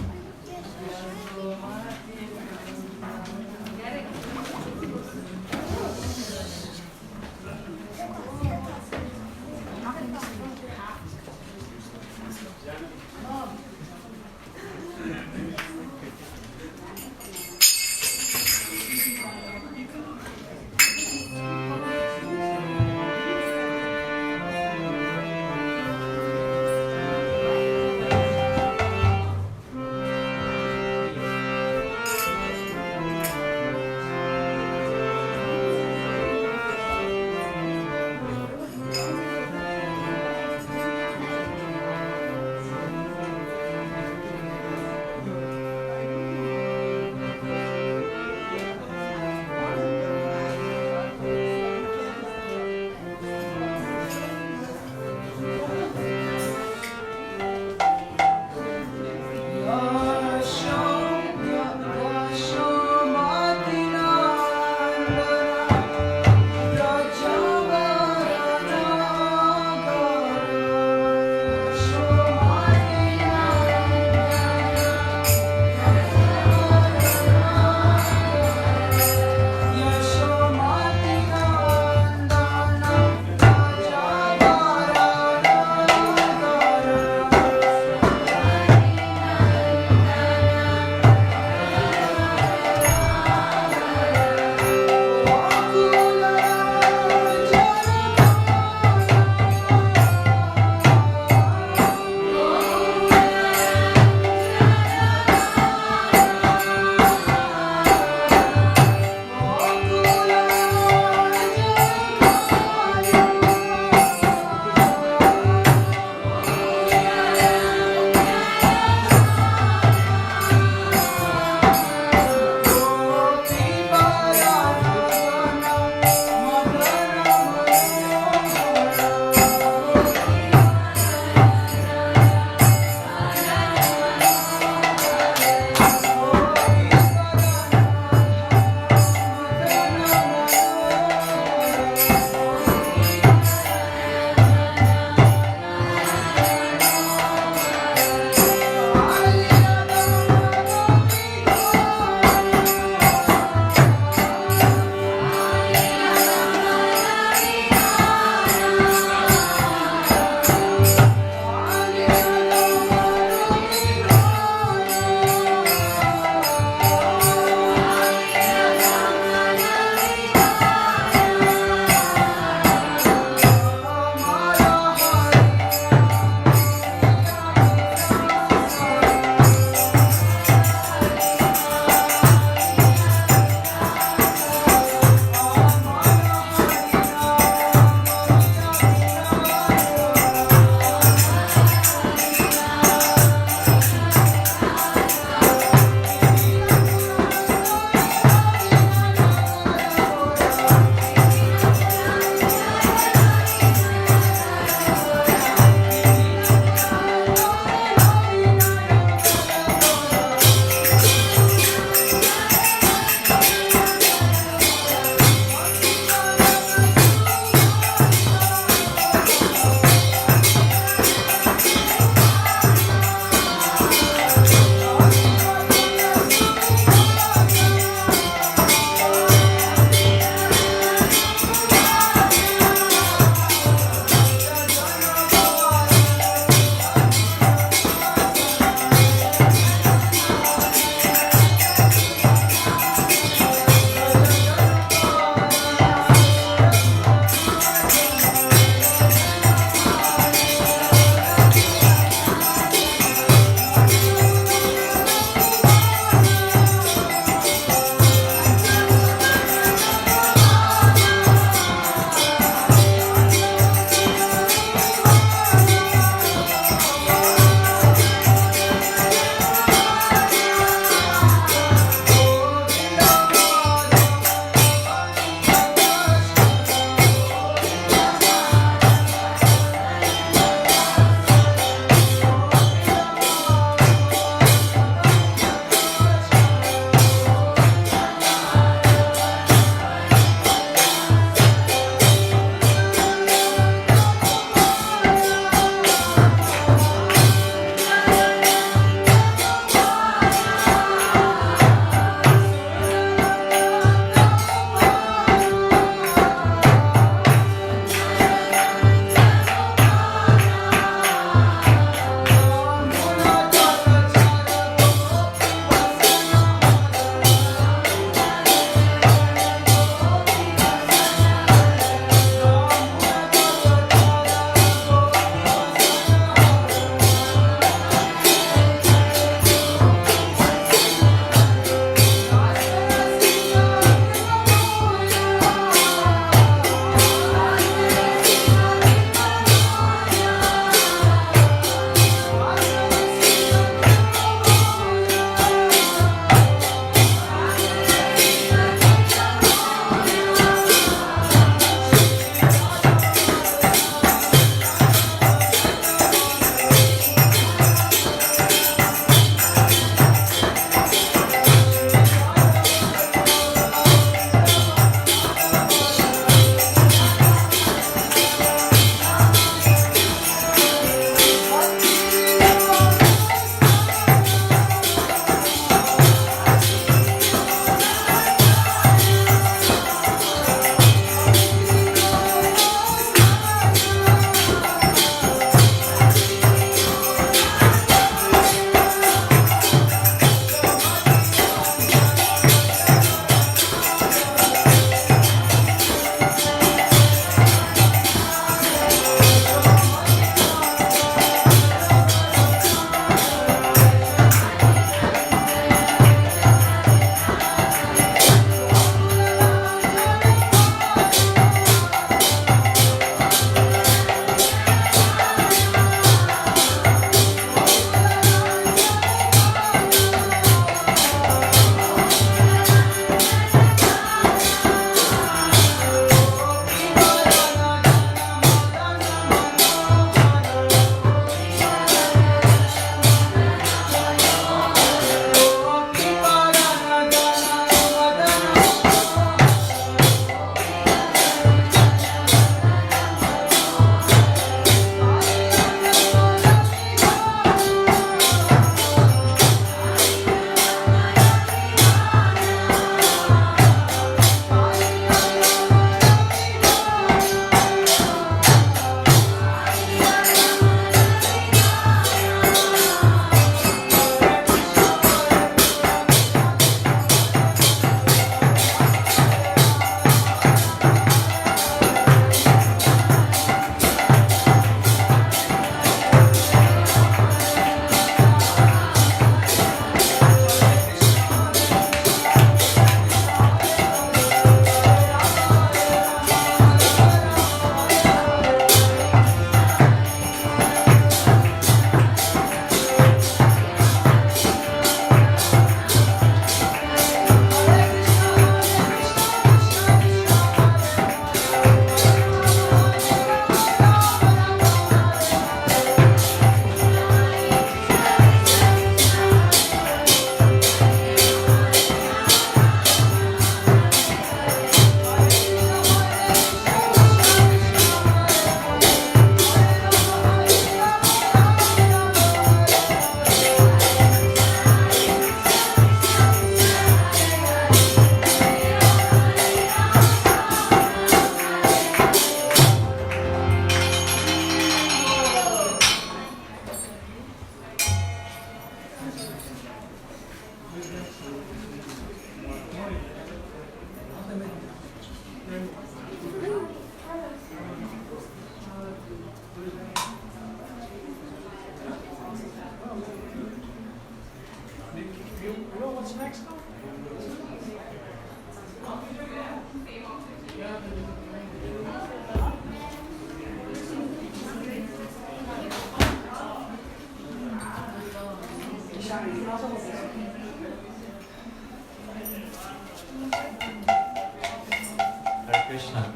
Hare Krishna.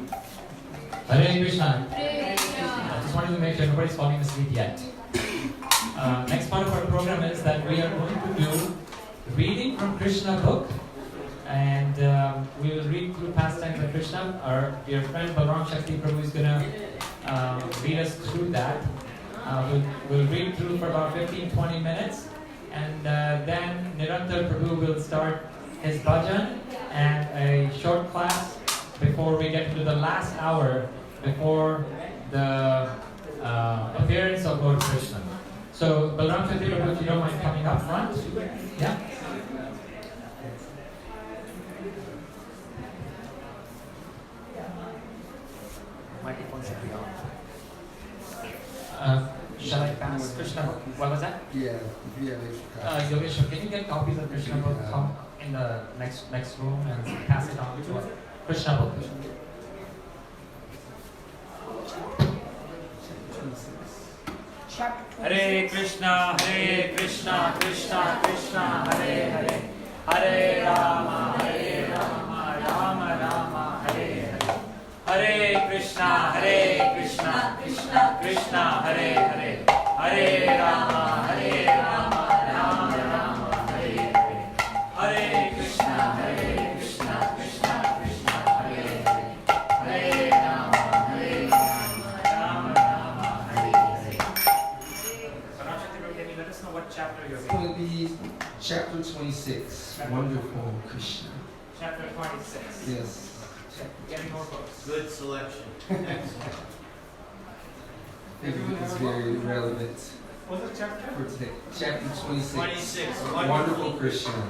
Hare Krishna. I just wanted to make sure nobody's falling asleep yet. Next part of our program is that we are going to do reading from Krishna book, and we will read through pastimes of Krishna. Our dear friend Balram Shakti Prabhu is going to read us through that. We'll read through for about 15-20 minutes, and then Nirantar Prabhu will start his bhajan and a short class before we get to the last hour before the appearance of Lord Krishna. So, Balram Shakti Prabhu, if you don't mind coming up front. Yeah? Microphone should be on. Shall I pass Krishna book? What was that? Yeah, Yogesh, can you get copies of Krishna book? Come in the next room and pass it on to us. Krishna book. Hare Krishna, Krishna Krishna, Hare Hare, Hare Rama, Rama Rama, Hare Hare. Hare Krishna, Krishna Krishna, Hare Hare, Hare Rama, Rama Rama, Hare Hare. Hare Krishna, Krishna Krishna, Hare Hare, Hare Rama, Rama Rama, Hare Hare. Can you let us know what chapter you're It's in? going to be chapter 26. Wonderful Krishna. Chapter 26. Yes. Getting more books. Good selection. Excellent. I think it's very relevant What's the chapter? for today. Chapter 26. 26. Wonderful Krishna.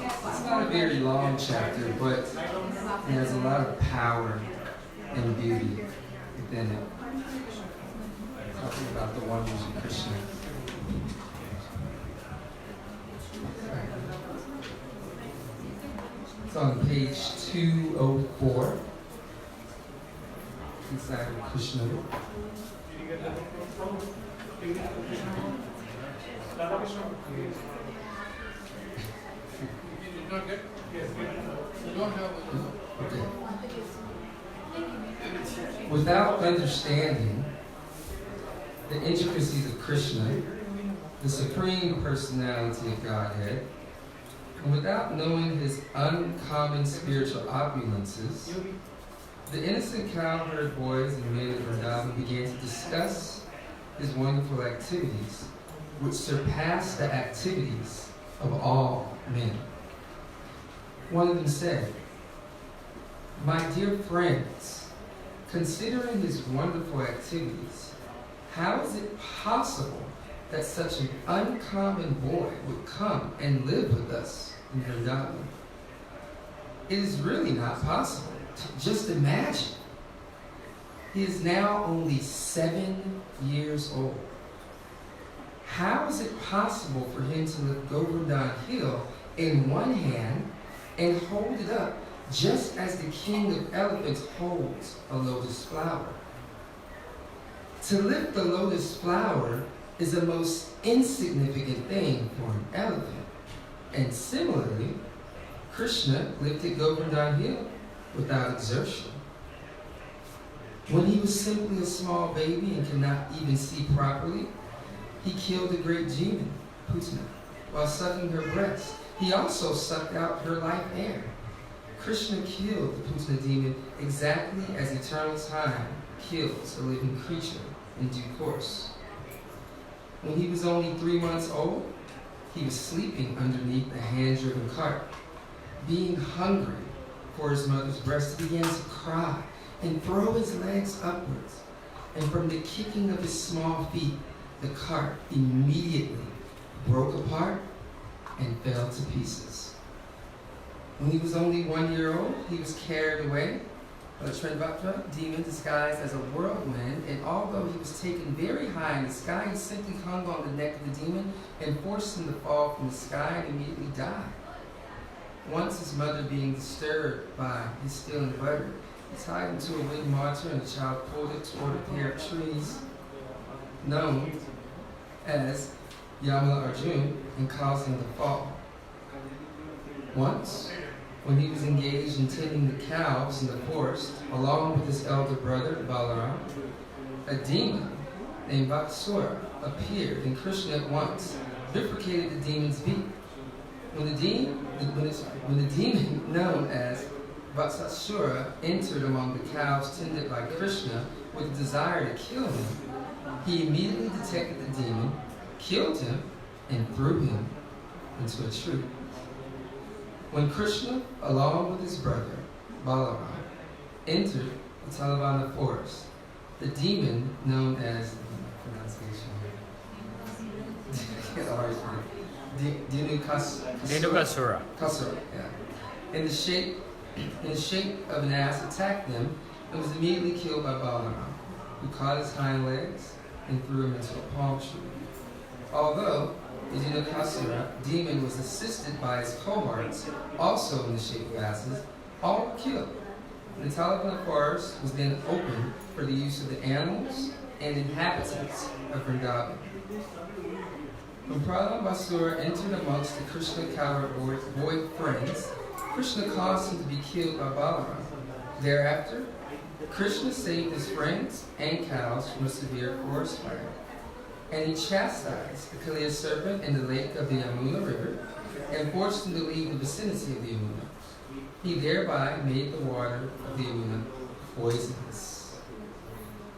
It's not a very long chapter, but it has a lot of power and beauty within it. Talking about the wonders of Krishna. It's on page 204 inside of Krishna. Okay. Without understanding the intricacies of Krishna, the Supreme Personality of Godhead, and without knowing his uncommon spiritual opulences, the innocent cowherd boys and men of Vrindavan began to discuss his wonderful activities, which surpassed the activities of all men. One of them said, "My dear friends, considering his wonderful activities, how is it possible that such an uncommon boy would come and live with us in Vrindavan? It is really not possible. Just imagine. He is now only 7 years old. How is it possible for him to lift Govardhan Hill in one hand and hold it up just as the king of elephants holds a lotus flower? To lift the lotus flower is a most insignificant thing for an elephant. And similarly, Krishna lifted Govardhan Hill without exertion. When he was simply a small baby and could not even see properly, he killed a great demon, Putana, while sucking her breast. He also sucked out her life air. Krishna killed the Putana demon exactly as eternal time kills a living creature in due course. When he was only 3 months old, he was sleeping underneath a hand-driven cart. Being hungry for his mother's breast, he began to cry and throw his legs upwards. And from the kicking of his small feet, the cart immediately broke apart and fell to pieces. When he was only 1 year old, he was carried away by the Trindvatra demon disguised as a whirlwind, and although he was taken very high in the sky, he simply hung on the neck of the demon and forced him to fall from the sky and immediately died. Once his mother being disturbed by his stealing butter, he tied him to a wooden martyr and the child pulled it toward a pair of trees known as Yamala Arjun and caused him to fall. Once, when he was engaged in tending the cows in the forest, along with his elder brother, Balaram, a demon named Vatsura appeared, and Krishna at once bifurcated the demon's beak. When the demon known as Vatsasura entered among the cows tended by Krishna with a desire to kill him, he immediately detected the demon, killed him, and threw him into a tree. When Krishna, along with his brother, Balaram, entered the Talavana forest, the demon known as, Dinukasura. Kasura, yeah. In the shape of an ass, attacked them and was immediately killed by Balaram, who caught his hind legs and threw him into a palm tree. Although the Dinukasura demon was assisted by his cohorts, also in the shape of asses, all were killed. The Talavana forest was then opened for the use of the animals and inhabitants of Vrindavan. When Prahlad Basura entered amongst the Krishna cowherd boy friends, Krishna caused him to be killed by Balaram. Thereafter, Krishna saved his friends and cows from a severe forest fire, and he chastised the Kaliya serpent in the lake of the Yamuna river and forced him to leave the vicinity of the Yamuna. He thereby made the water of the Yamuna poisonous.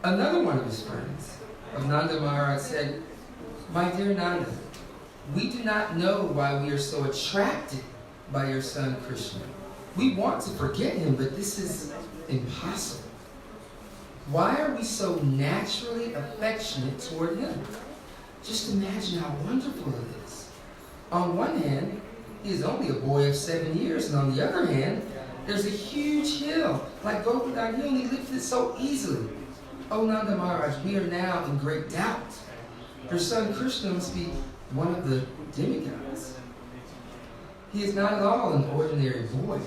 Another one of his friends, of Nanda Maharaj, said, "My dear Nanda, we do not know why we are so attracted by your son Krishna. We want to forget him, but this is impossible. Why are we so naturally affectionate toward him? Just imagine how wonderful it is. On one hand, he is only a boy of 7 years, and on the other hand, there's a huge hill, like Govardhan Hill, and he lifted it so easily. Oh, Nanda Maharaj, we are now in great doubt. Your son Krishna must be one of the demigods. He is not at all an ordinary boy.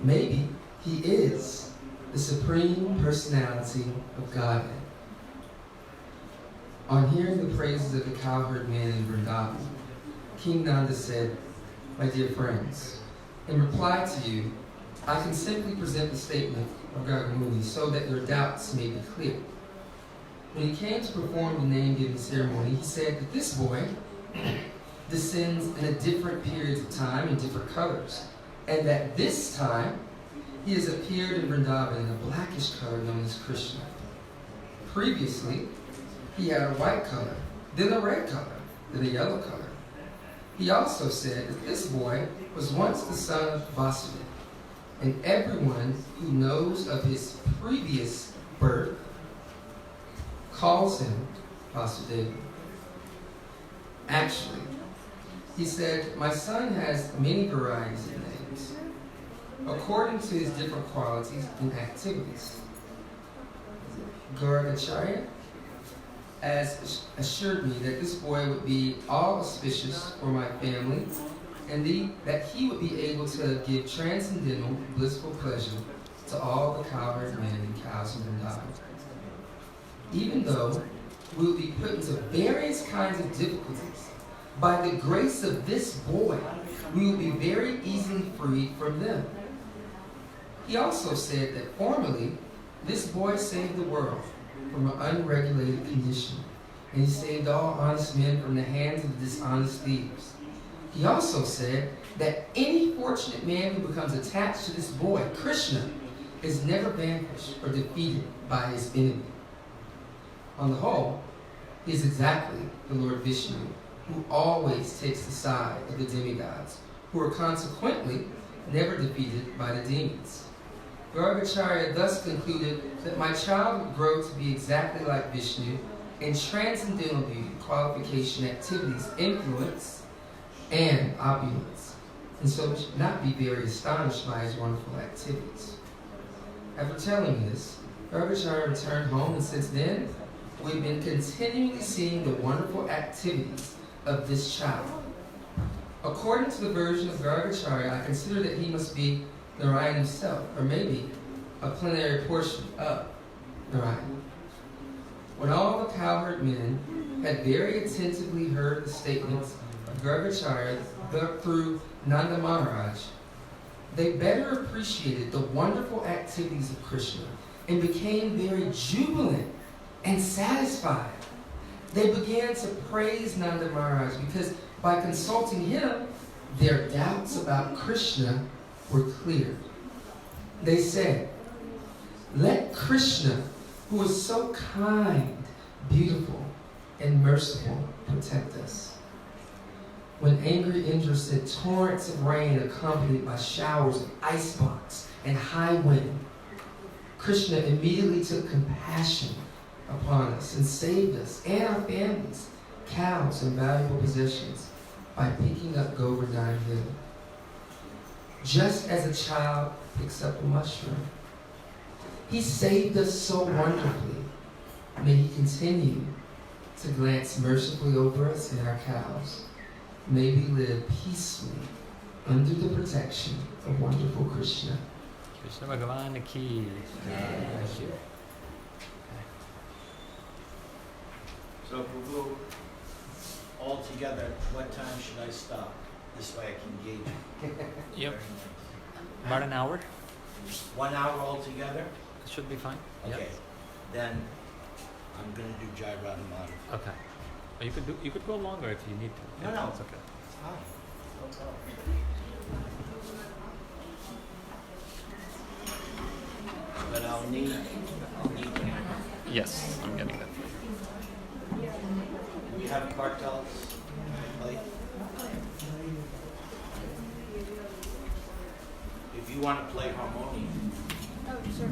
Maybe he is the Supreme Personality of Godhead." On hearing the praises of the cowherd man in Vrindavan, King Nanda said, "My dear friends, in reply to you, I can simply present the statement of Gargamuni so that your doubts may be clear. When he came to perform the name-giving ceremony, he said that this boy descends in different periods of time in different colors, and that this time he has appeared in Vrindavan in a blackish color known as Krishna. Previously, he had a white color, then a red color, then a yellow color. He also said that this boy was once the son of Vasudeva, and everyone who knows of his previous birth calls him Vasudeva. Actually, he said, my son has many varieties of names, according to his different qualities and activities. Gargacharya has assured me that this boy would be all auspicious for my family, and that he would be able to give transcendental, blissful pleasure to all the cowherd men and cows in Vrindavan. Even though we will be put into various kinds of difficulties, by the grace of this boy, we will be very easily freed from them." He also said that formerly, this boy saved the world from an unregulated condition, and he saved all honest men from the hands of dishonest thieves. He also said that any fortunate man who becomes attached to this boy, Krishna, is never vanquished or defeated by his enemy. On the whole, he is exactly the Lord Vishnu, who always takes the side of the demigods, who are consequently never defeated by the demons. Gargacharya thus concluded that my child would grow to be exactly like Vishnu in transcendental beauty, qualification, activities, influence, and opulence, and so should not be very astonished by his wonderful activities. After telling me this, Gargacharya returned home, and since then, we've been continually seeing the wonderful activities of this child. According to the version of Gargacharya, I consider that he must be Narayan himself, or maybe a plenary portion of Narayan. When all the cowherd men had very attentively heard the statements of Gargacharya, through Nanda Maharaj, they better appreciated the wonderful activities of Krishna and became very jubilant and satisfied. They began to praise Nanda Maharaj because by consulting him, their doubts about Krishna were cleared. They said, "Let Krishna, who is so kind, beautiful, and merciful, protect us." When angry Indra sent torrents of rain accompanied by showers of icebox and high wind, Krishna immediately took compassion upon us and saved us and our families, cows, and valuable possessions by picking up Govardhan Hill. Just as a child picks up a mushroom. He saved us so wonderfully. May he continue to glance mercifully over us and our cows. May we live peacefully under the protection of wonderful Krishna. Krishna Bhagavan ki. Thank you. So if we go all together, what time should I stop? This way I can gauge. Yep. About an hour. 1 hour altogether? It should be fine. Okay. Yep. Then I'm gonna do Jai Radhamani. Okay. You could go longer if you need to. No, no. It's okay. It's fine. No problem. But I'll need them. Yes, I'm getting that for you. Do we have cartels? Play? If you want to play harmonium. Oh, sure.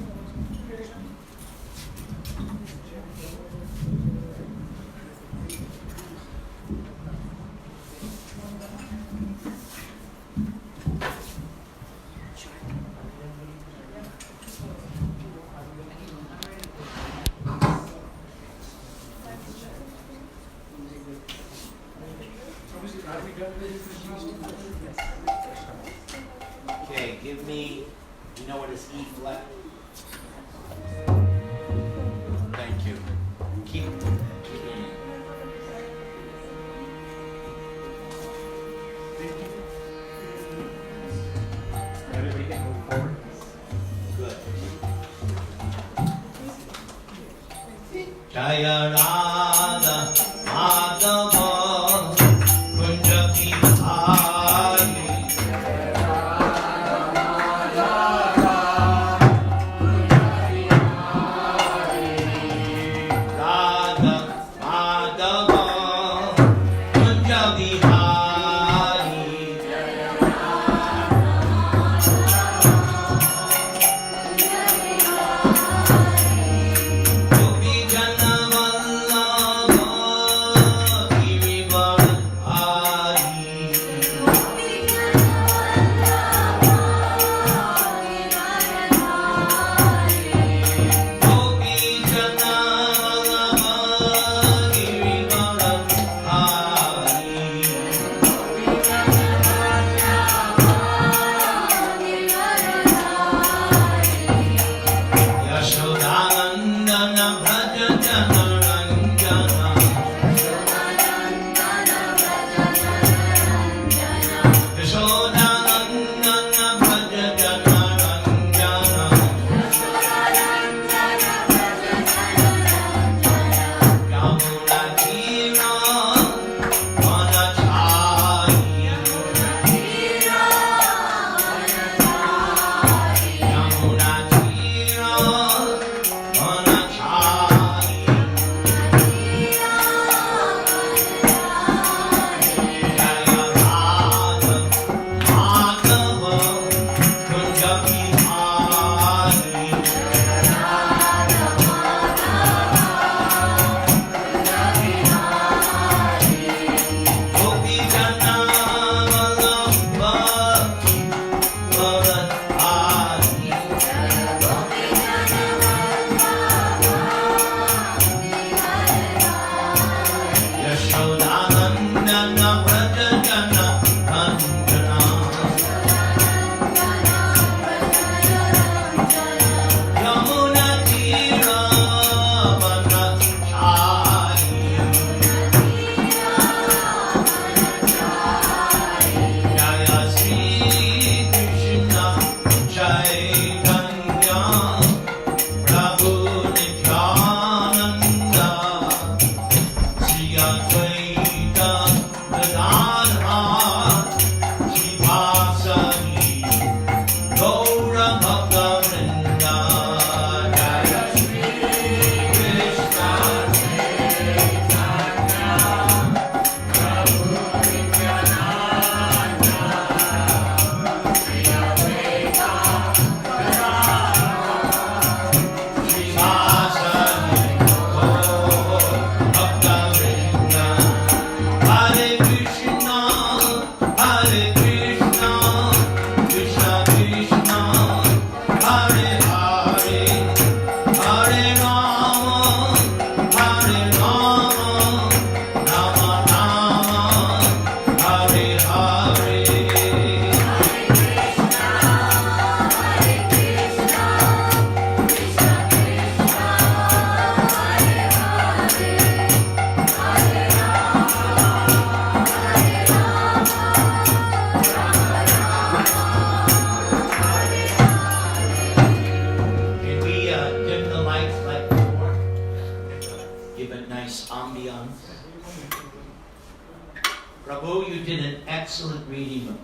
Okay, give me, you know what is E flat? Thank you. Keep doing it. Everybody can move forward. Good. Jaya Radha Madhava Kunja Bihari Radha Madhava Kunja Bihari Gopi Janavallabha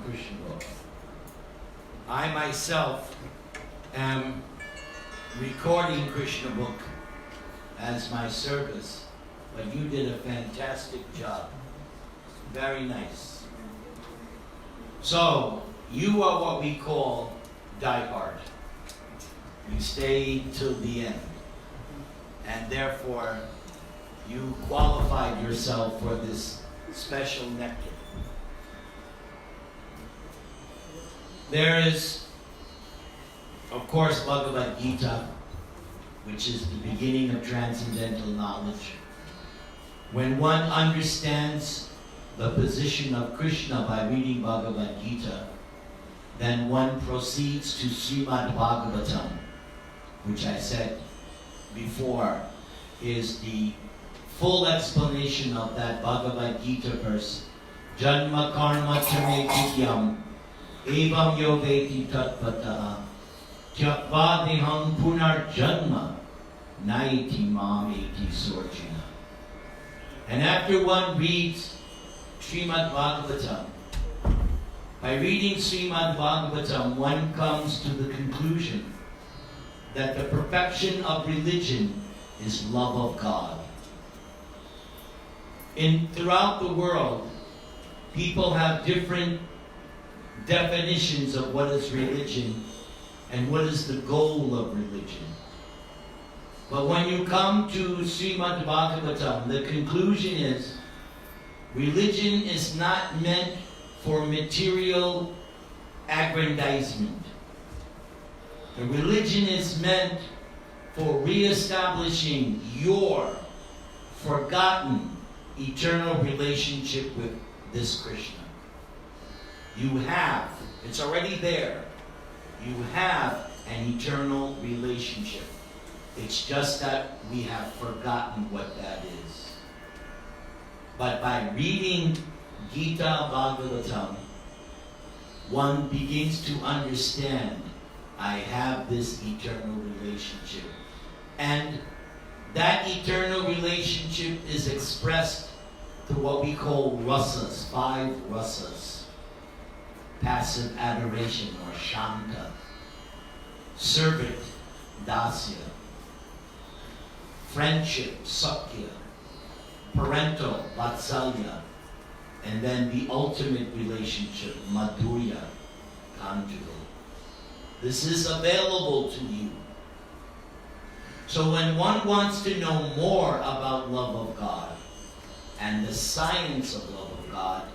Krishna book. I myself am recording Krishna book as my service, but you did a fantastic job. Very nice. So, you are what we call diehard. You stay till the end. And therefore, you qualified yourself for this special nectar. There is, of course, Bhagavad Gita, which is the beginning of transcendental knowledge. When one understands the position of Krishna by reading Bhagavad Gita, then one proceeds to Srimad Bhagavatam, which I said before is the full explanation of that Bhagavad Gita verse. Janma karma chame tityam evam yo veti tatpataha tyatva deham punar janma naiti mam eti sorjina. And after one reads Srimad Bhagavatam, by reading Srimad Bhagavatam, one comes to the conclusion that the perfection of religion is love of God. Throughout the world, people have different definitions of what is religion and what is the goal of religion. But when you come to Srimad Bhagavatam, the conclusion is religion is not meant for material aggrandizement. The religion is meant for reestablishing your forgotten eternal relationship with this Krishna. You have, it's already there, you have an eternal relationship. It's just that we have forgotten what that is. But by reading Gita Bhagavatam, one begins to understand I have this eternal relationship. And that eternal relationship is expressed through what we call rasas, 5 rasas. Passive adoration or shanta. Servant, dasya. Friendship, sakya. Parental, vatsalya. And then the ultimate relationship, madhurya, conjugal. This is available to you. So when one wants to know more about love of God and the science of love of God,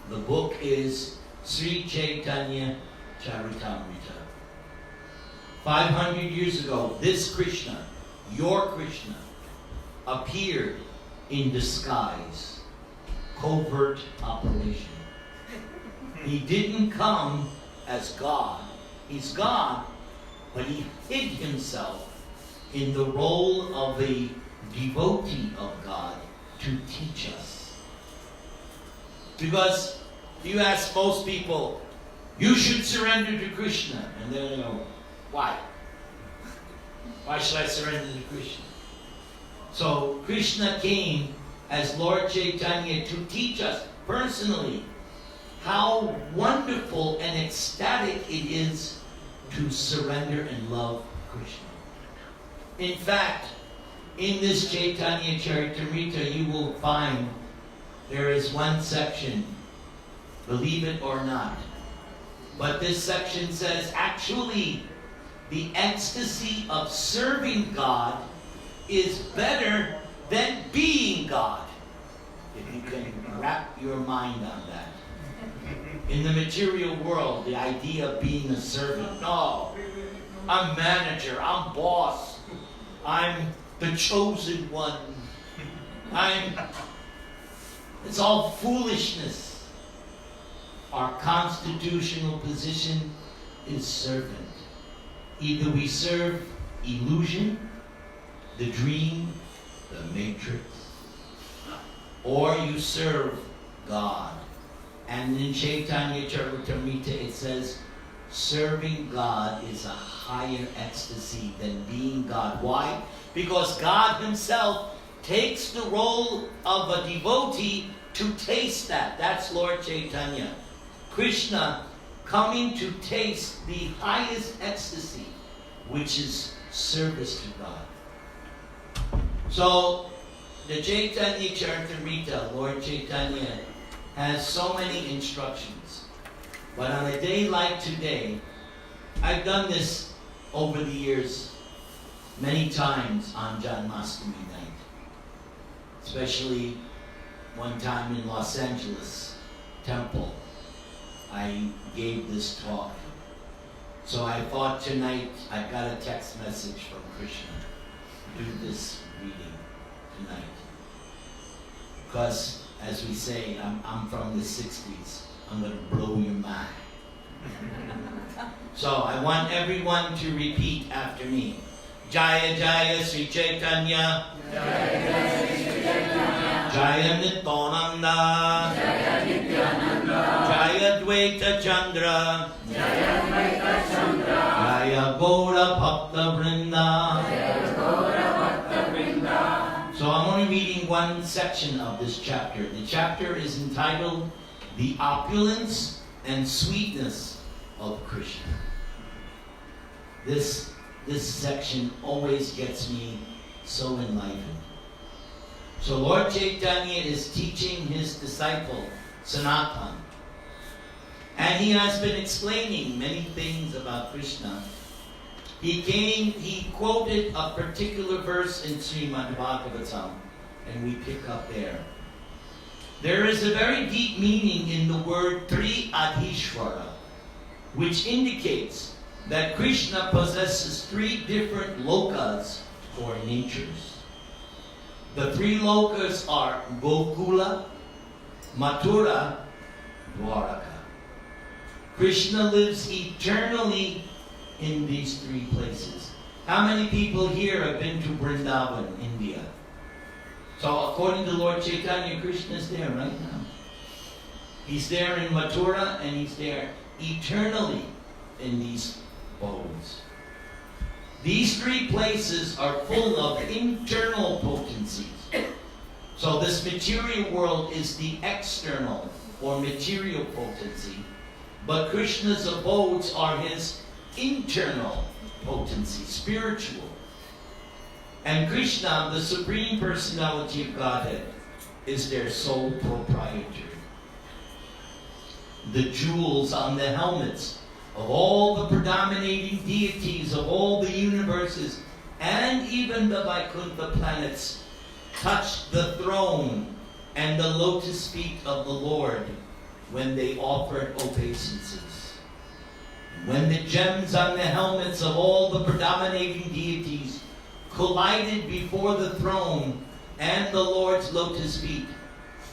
the book is Sri Chaitanya Charitamrita. 500 years ago, this Krishna, your Krishna, appeared in disguise, covert operation. He didn't come as God. He's God, but he hid himself in the role of a devotee of God to teach us. Because you ask most people, you should surrender to Krishna. And they'll go, why? Why should I surrender to Krishna? So Krishna came as Lord Chaitanya to teach us personally how wonderful and ecstatic it is to surrender and love Krishna. In fact, in this Chaitanya Charitamrita, you will find there is one section, believe it or not, but this section says, actually, the ecstasy of serving God is better than being God. If you can wrap your mind on that. In the material world, the idea of being a servant, no, I'm manager, I'm boss, I'm the chosen one, it's all foolishness. Our constitutional position is servant. Either we serve illusion, the dream, the matrix, or you serve God. And in Chaitanya Charitamrita it says, serving God is a higher ecstasy than being God. Why? Because God himself takes the role of a devotee to taste that. That's Lord Chaitanya. Krishna coming to taste the highest ecstasy, which is service to God. So, the Chaitanya Charitamrita, Lord Chaitanya, has so many instructions. But on a day like today, I've done this over the years many times on Janamashtami night. Especially one time in Los Angeles temple, I gave this talk. So I thought tonight I got a text message from Krishna. Do this reading tonight. Because, as we say, I'm from the 60s. I'm going to blow your mind. So I want everyone to repeat after me. Jaya Jaya Sri Chaitanya. Jaya Jaya Sri Chaitanya. Jaya Nityananda. Jaya Nityananda. Jaya Dvaita Chandra. Jaya Dvaita Chandra. Jaya Gaura Bhakta Vrinda. Jaya Gaura Bhakta Vrinda. So I'm only reading one section of this chapter. The chapter is entitled The Opulence and Sweetness of Krishna. This section always gets me so enlightened. So Lord Chaitanya is teaching his disciple, Sanatan. And he has been explaining many things about Krishna. He quoted a particular verse in Srimad Bhagavatam, and we pick up there. There is a very deep meaning in the word Tri Adhishvara, which indicates that Krishna possesses three different lokas or natures. The three lokas are Gokula, Mathura, Dwaraka. Krishna lives eternally in these three places. How many people here have been to Vrindavan, India? So according to Lord Chaitanya, Krishna is there right now. He's there in Mathura and he's there eternally in these abodes. These three places are full of internal potencies. So this material world is the external or material potency, but Krishna's abodes are his internal potency, spiritual. And Krishna, the Supreme Personality of Godhead, is their sole proprietor. The jewels on the helmets of all the predominating deities of all the universes and even the Vaikuntha planets touched the throne and the lotus feet of the Lord when they offered obeisances. When the gems on the helmets of all the predominating deities collided before the throne and the Lord's lotus feet,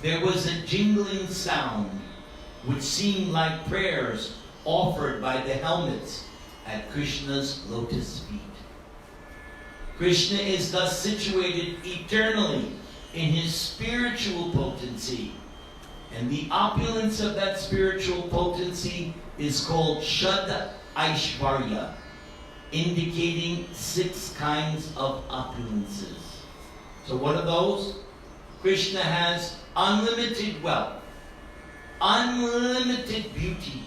there was a jingling sound which seemed like prayers offered by the helmets at Krishna's lotus feet. Krishna is thus situated eternally in his spiritual potency, and the opulence of that spiritual potency is called Shad Aishvarya, indicating 6 kinds of opulences. So what are those? Krishna has unlimited wealth, unlimited beauty,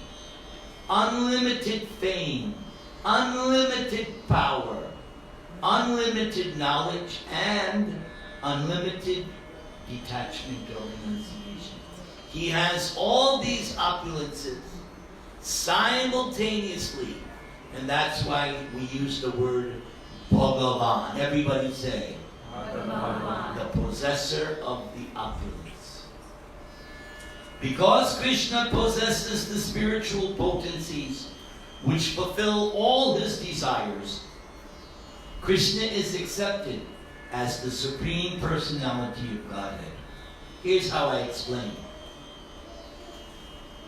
unlimited fame, unlimited power, unlimited knowledge, and unlimited detachment or renunciation. He has all these opulences simultaneously, and that's why we use the word Bhagavan. Everybody say, Bhagavan, the possessor of the opulence. Because Krishna possesses the spiritual potencies which fulfill all his desires, Krishna is accepted as the Supreme Personality of Godhead. Here's how I explain.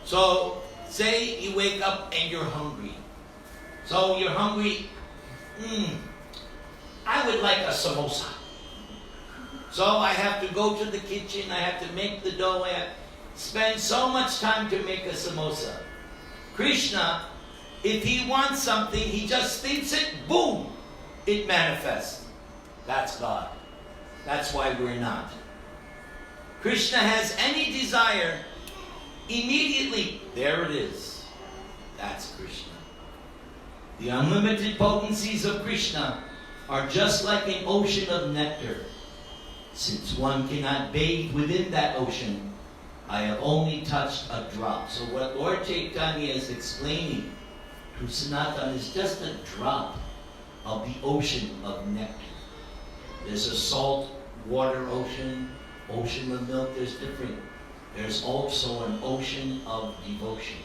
So, say you wake up and you're hungry. So you're hungry, I would like a samosa. So I have to go to the kitchen, I have to make the dough, I have to spend so much time to make a samosa. Krishna, if he wants something, he just thinks it, boom, it manifests. That's God. That's why we're not. Krishna has any desire, Immediately, there it is. That's Krishna. The unlimited potencies of Krishna are just like an ocean of nectar. Since one cannot bathe within that ocean, I have only touched a drop. So what Lord Chaitanya is explaining to Sanatana is just a drop of the ocean of nectar. There's a salt water ocean, ocean of milk, there's different. There's also an ocean of devotion,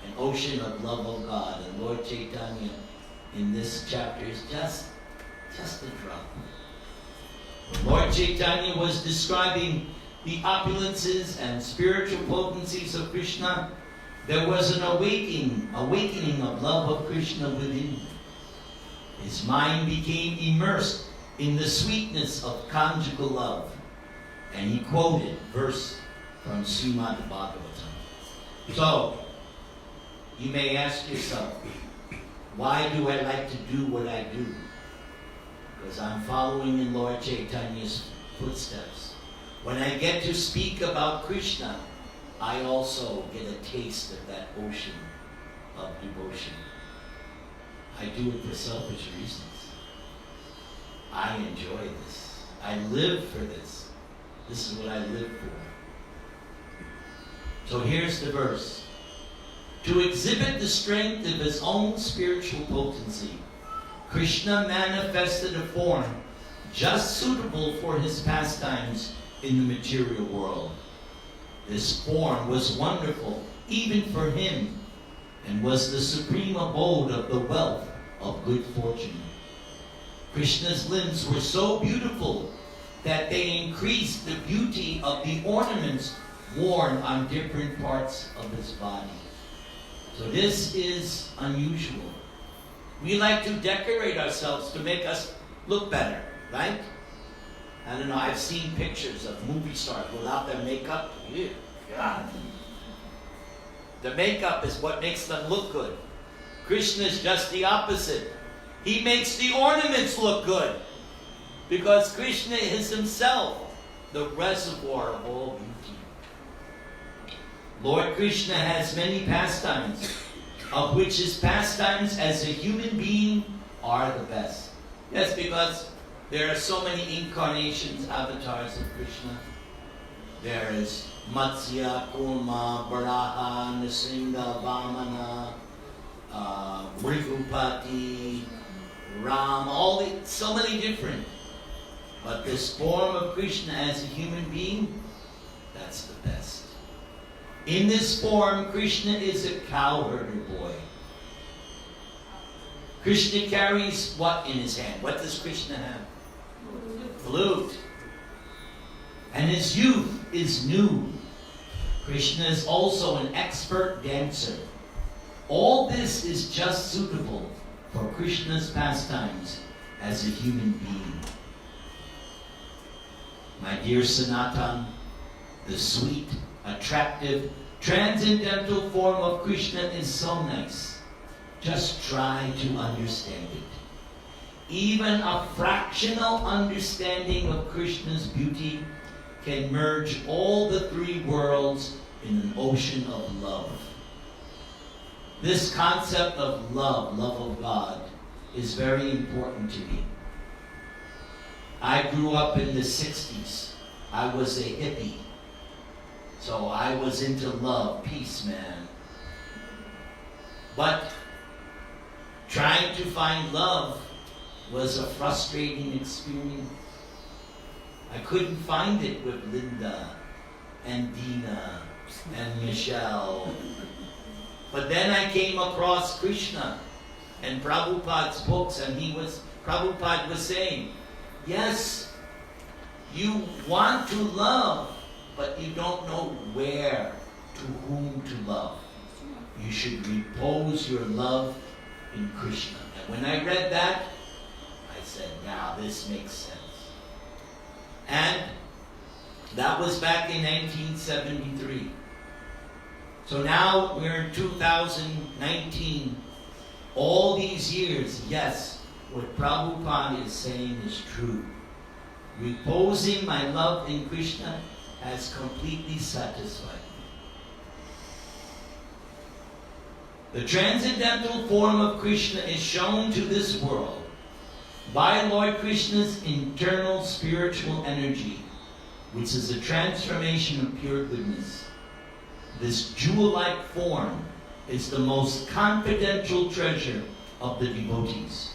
an ocean of love of God. And Lord Chaitanya in this chapter is just a drop. When Lord Chaitanya was describing the opulences and spiritual potencies of Krishna, there was an awakening of love of Krishna within him. His mind became immersed in the sweetness of conjugal love. And he quoted verse from Srimad Bhagavatam. So, you may ask yourself, why do I like to do what I do? Because I'm following in Lord Chaitanya's footsteps. When I get to speak about Krishna, I also get a taste of that ocean of devotion. I do it for selfish reasons. I enjoy this. I live for this. This is what I live for. So here's the verse. To exhibit the strength of his own spiritual potency, Krishna manifested a form just suitable for his pastimes in the material world. This form was wonderful even for him, and was the supreme abode of the wealth of good fortune. Krishna's limbs were so beautiful that they increased the beauty of the ornaments worn on different parts of his body. So this is unusual. We like to decorate ourselves to make us look better, right? I don't know, I've seen pictures of movie stars without their makeup. Yeah, God. The makeup is what makes them look good. Krishna is just the opposite. He makes the ornaments look good. Because Krishna is himself the reservoir of all beauty. Lord Krishna has many pastimes, of which his pastimes as a human being are the best. Yes, because there are so many incarnations, avatars of Krishna. There is Matsya, Kurma, Varaha, Nrsimha, Vamana, Bhrigupati, Ram, so many different. But this form of Krishna as a human being, that's the best. In this form, Krishna is a cowherder boy. Krishna carries what in his hand? What does Krishna have? Flute. And his youth is new. Krishna is also an expert dancer. All this is just suitable for Krishna's pastimes as a human being. My dear Sanatan, the sweet, attractive, transcendental form of Krishna is so nice. Just try to understand it. Even a fractional understanding of Krishna's beauty can merge all the three worlds in an ocean of love. This concept of love of God, is very important to me. I grew up in the 60s. I was a hippie. So I was into love, peace, man. But trying to find love was a frustrating experience. I couldn't find it with Linda and Dina and Michelle. But then I came across Krishna and Prabhupada's books, and Prabhupada was saying, yes, you want to love, but you don't know where, to whom to love. You should repose your love in Krishna. And when I read that, I said, now this makes sense. And that was back in 1973. So now we're in 2019. All these years, yes, what Prabhupada is saying is true. Reposing my love in Krishna has completely satisfied me. The transcendental form of Krishna is shown to this world by Lord Krishna's internal spiritual energy, which is a transformation of pure goodness. This jewel-like form is the most confidential treasure of the devotees.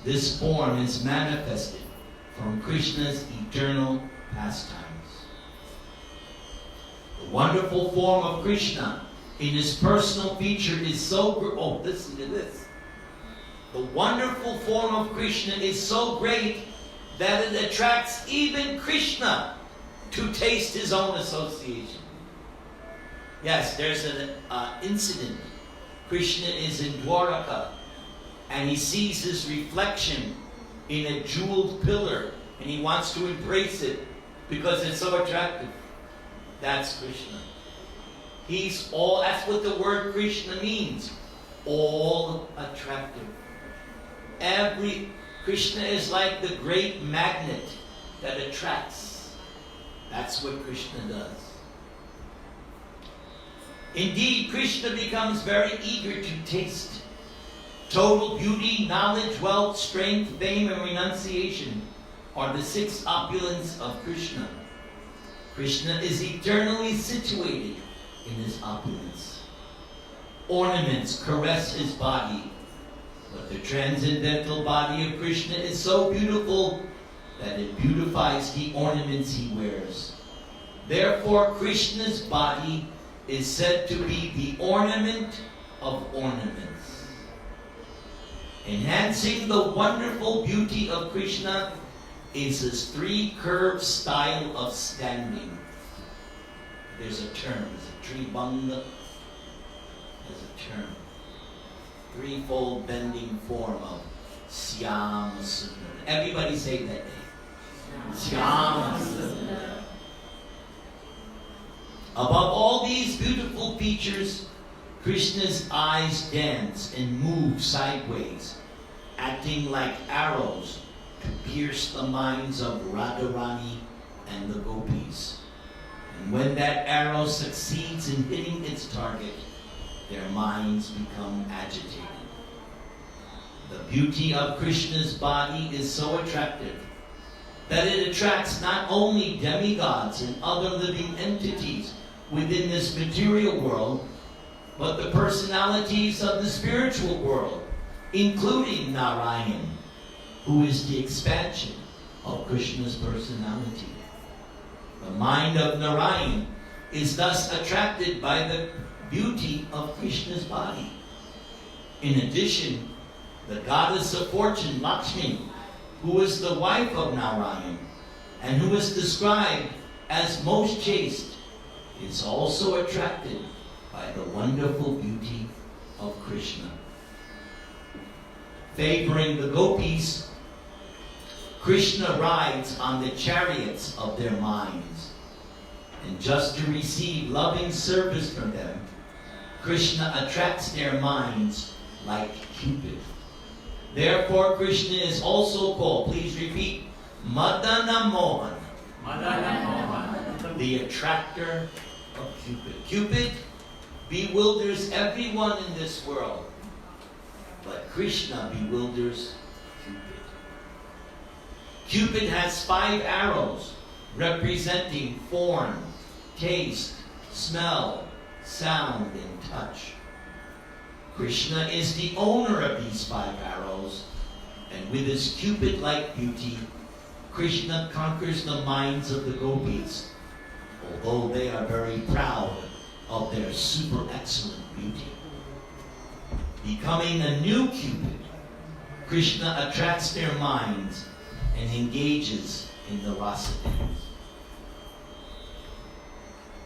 This form is manifested from Krishna's eternal pastimes. The wonderful form of Krishna in his personal feature is so listen to this. The wonderful form of Krishna is so great that it attracts even Krishna to taste his own association. Yes, there's an incident. Krishna is in Dwaraka, and he sees his reflection in a jeweled pillar, and he wants to embrace it because it's so attractive. That's Krishna. That's what the word Krishna means. All attractive. Krishna is like the great magnet that attracts. That's what Krishna does. Indeed, Krishna becomes very eager to taste. Total beauty, knowledge, wealth, strength, fame, and renunciation are the 6 opulence of Krishna. Krishna is eternally situated in his opulence. Ornaments caress his body, but the transcendental body of Krishna is so beautiful that it beautifies the ornaments he wears. Therefore, Krishna's body is said to be the ornament of ornaments. Enhancing the wonderful beauty of Krishna is his 3-curved style of standing. There's a term, Tribanga. There's a term. 3-fold bending form of Syama Sundara. Everybody say that name. Syama Sundara. Above all these beautiful features, Krishna's eyes dance and move sideways, acting like arrows to pierce the minds of Radharani and the gopis. And when that arrow succeeds in hitting its target, their minds become agitated. The beauty of Krishna's body is so attractive that it attracts not only demigods and other living entities within this material world, but the personalities of the spiritual world, including Narayan, who is the expansion of Krishna's personality. The mind of Narayan is thus attracted by the beauty of Krishna's body. In addition, the goddess of fortune, Lakshmi, who is the wife of Narayan and who is described as most chaste, is also attracted by the wonderful beauty of Krishna. Favoring the gopis, Krishna rides on the chariots of their minds. And just to receive loving service from them, Krishna attracts their minds like Cupid. Therefore, Krishna is also called, please repeat, Madana Mohan. Madana Mohan. The attractor of Cupid. Cupid bewilders everyone in this world, but Krishna bewilders Cupid. Cupid has 5 arrows representing form, taste, smell, sound, and touch. Krishna is the owner of these 5 arrows, and with his Cupid-like beauty, Krishna conquers the minds of the gopis, although they are very proud of their super excellent beauty. Becoming a new Cupid, Krishna attracts their minds and engages in the rasa dance.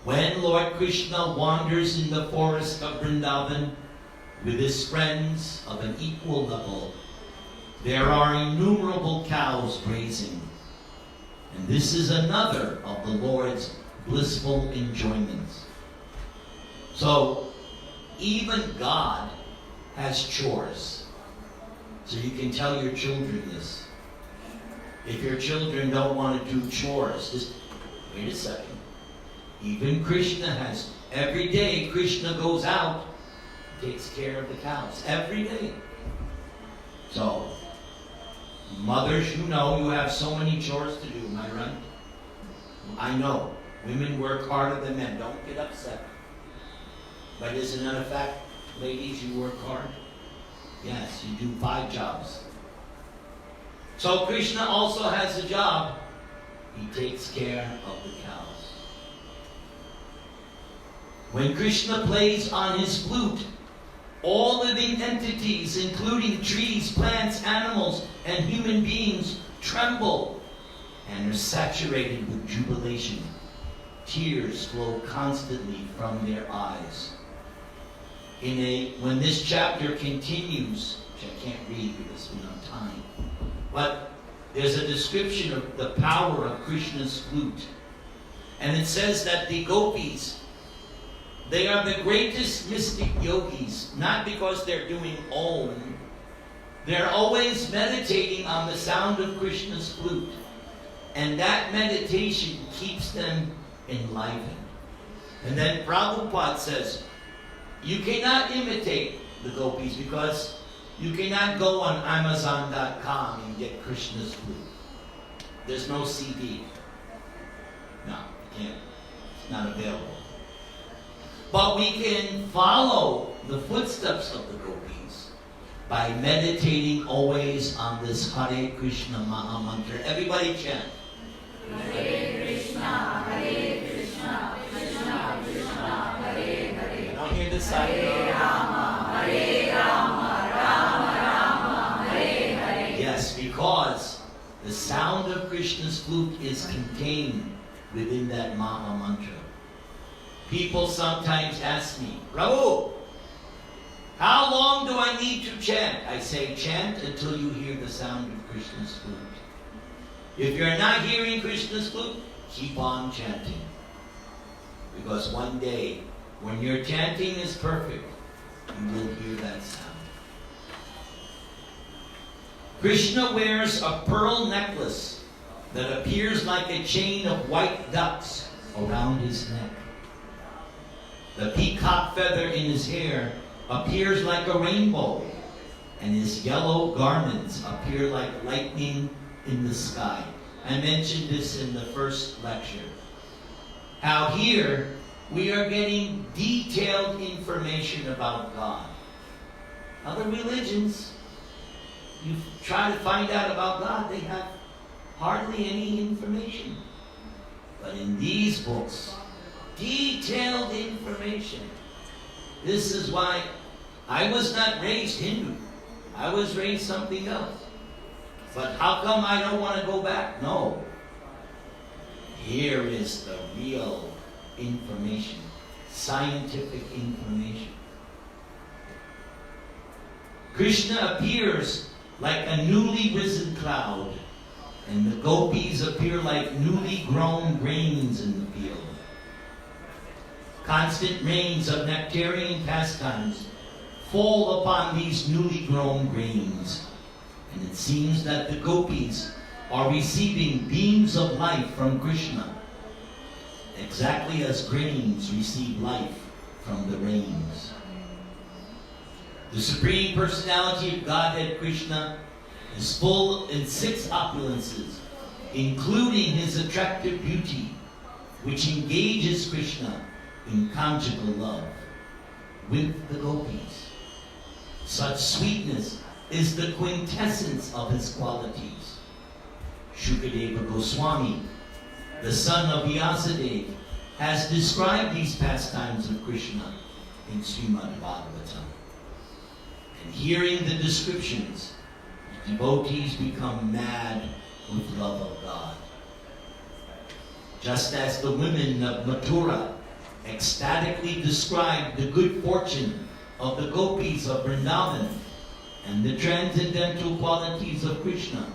When Lord Krishna wanders in the forest of Vrindavan with his friends of an equal level, there are innumerable cows grazing. And this is another of the Lord's blissful enjoyments. So, even God has chores. So you can tell your children this. If your children don't want to do chores, just wait a second. Even Krishna has, every day Krishna goes out He takes care of the cows every day. So, mothers, you know you have so many chores to do, am I right? I know. Women work harder than men. Don't get upset. But isn't that a fact? Ladies, you work hard? Yes, you do 5 jobs. So Krishna also has a job. He takes care of the cows. When Krishna plays on his flute, all living entities, including trees, plants, animals, and human beings, tremble and are saturated with jubilation. Tears flow constantly from their eyes. When this chapter continues, which I can't read because we don't have time, but there's a description of the power of Krishna's flute. And it says that the gopis, they are the greatest mystic yogis, not because they're doing Om. They're always meditating on the sound of Krishna's flute. And that meditation keeps them enlivened. And then Prabhupada says, you cannot imitate the gopis because you cannot go on Amazon.com and get Krishna's flute. There's no CD. No, you can't. It's not available. But we can follow the footsteps of the gopis by meditating always on this Hare Krishna Maha Mantra. Everybody chant. Hare Krishna, Krishna Krishna, Hare Hare. Now hear this side. Hare Rama, Rama Rama, Hare Hare. Yes, because the sound of Krishna's flute is contained within that Maha Mantra. People sometimes ask me, Prabhu, how long do I need to chant? I say, chant until you hear the sound of Krishna's flute. If you're not hearing Krishna's flute, keep on chanting. Because one day, when your chanting is perfect, you will hear that sound. Krishna wears a pearl necklace that appears like a chain of white ducks around his neck. The peacock feather in his hair appears like a rainbow, and his yellow garments appear like lightning in the sky. I mentioned this in the first lecture. How here we are getting detailed information about God. Other religions, you try to find out about God, they have hardly any information. But in these books, detailed information. This is why I was not raised Hindu. I was raised something else. But how come I don't want to go back? No. Here is the real information, scientific information. Krishna appears like a newly risen cloud, and the gopis appear like newly grown grains in the field. Constant rains of nectarian pastimes fall upon these newly grown grains, and it seems that the gopis are receiving beams of life from Krishna, exactly as grains receive life from the rains. The Supreme Personality of Godhead Krishna is full in 6 opulences, including his attractive beauty, which engages Krishna in conjugal love with the gopis. Such sweetness is the quintessence of his qualities. Shukadeva Goswami, the son of Vyasadeva, has described these pastimes of Krishna in Srimad Bhagavatam. And hearing the descriptions, devotees become mad with love of God. Just as the women of Mathura ecstatically described the good fortune of the gopis of Vrindavan and the transcendental qualities of Krishna,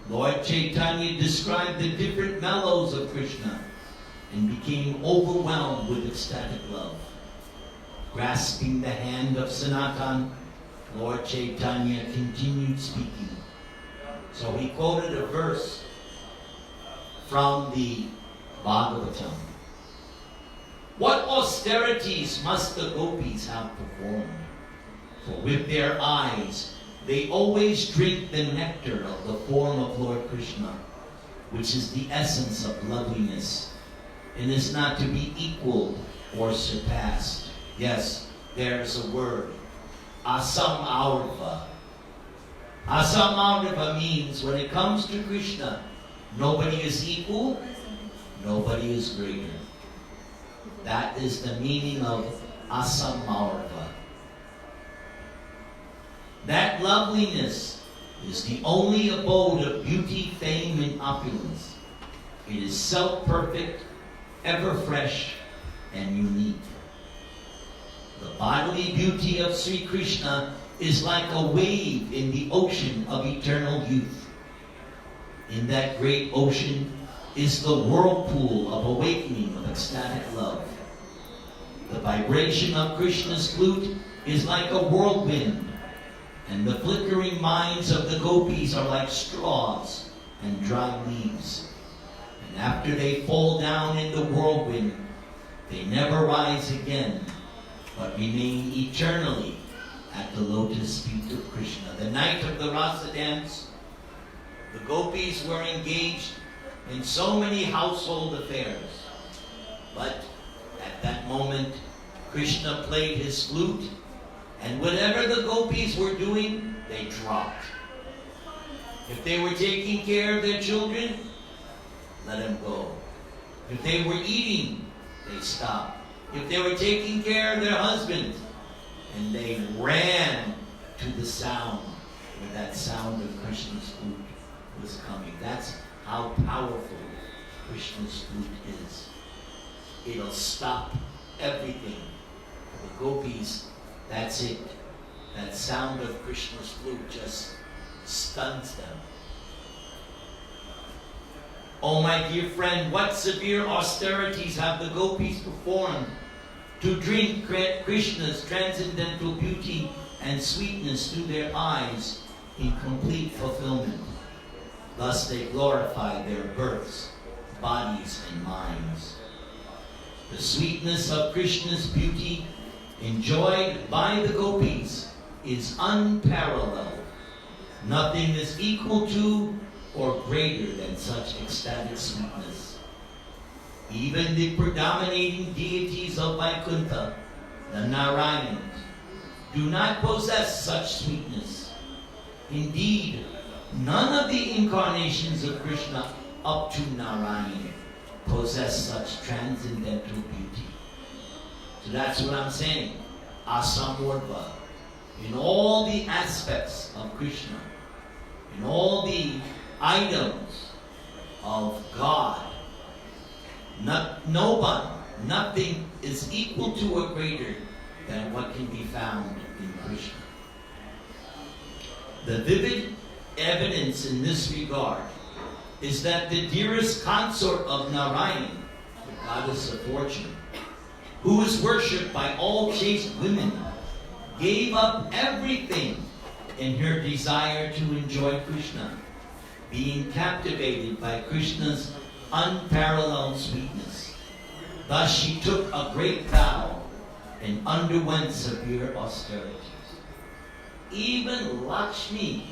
Lord Chaitanya described the different mellows of Krishna and became overwhelmed with ecstatic love. Grasping the hand of Sanatan, Lord Chaitanya continued speaking. So he quoted a verse from the Bhagavatam. What austerities must the gopis have performed? For with their eyes, they always drink the nectar of the form of Lord Krishna, which is the essence of loveliness, and is not to be equaled or surpassed. Yes, there's a word, asamaurva. Asamaurva means when it comes to Krishna, nobody is equal, nobody is greater. That is the meaning of asamaurva. That loveliness is the only abode of beauty, fame, and opulence. It is self-perfect, ever fresh, and unique. The bodily beauty of Sri Krishna is like a wave in the ocean of eternal youth. In that great ocean is the whirlpool of awakening of ecstatic love. The vibration of Krishna's flute is like a whirlwind, and the flickering minds of the gopis are like straws and dry leaves. And after they fall down in the whirlwind, they never rise again, but remain eternally at the lotus feet of Krishna. The night of the Rasa dance, the gopis were engaged in so many household affairs. But at that moment, Krishna played his flute, and whatever the gopis were doing, they dropped. If they were taking care of their children, let them go. If they were eating, they stopped. If they were taking care of their husbands, and they ran to the sound, where that sound of Krishna's flute was coming. That's how powerful Krishna's flute is. It'll stop everything. The gopis, that's it. That sound of Krishna's flute just stuns them. Oh, my dear friend, what severe austerities have the gopis performed to drink Krishna's transcendental beauty and sweetness through their eyes in complete fulfillment. Thus they glorify their births, bodies, and minds. The sweetness of Krishna's beauty enjoyed by the gopis is unparalleled. Nothing is equal to or greater than such ecstatic sweetness. Even the predominating deities of Vaikuntha, the Narayans, do not possess such sweetness. Indeed, none of the incarnations of Krishna up to Narayan possess such transcendental beauty. So that's what I'm saying. Asamurva. In all the aspects of Krishna, in all the items of God, nothing is equal to or greater than what can be found in Krishna. The vivid evidence in this regard is that the dearest consort of Narayan, the goddess of fortune, who is worshipped by all chaste women, gave up everything in her desire to enjoy Krishna, being captivated by Krishna's unparalleled sweetness. Thus she took a great vow and underwent severe austerities. Even Lakshmi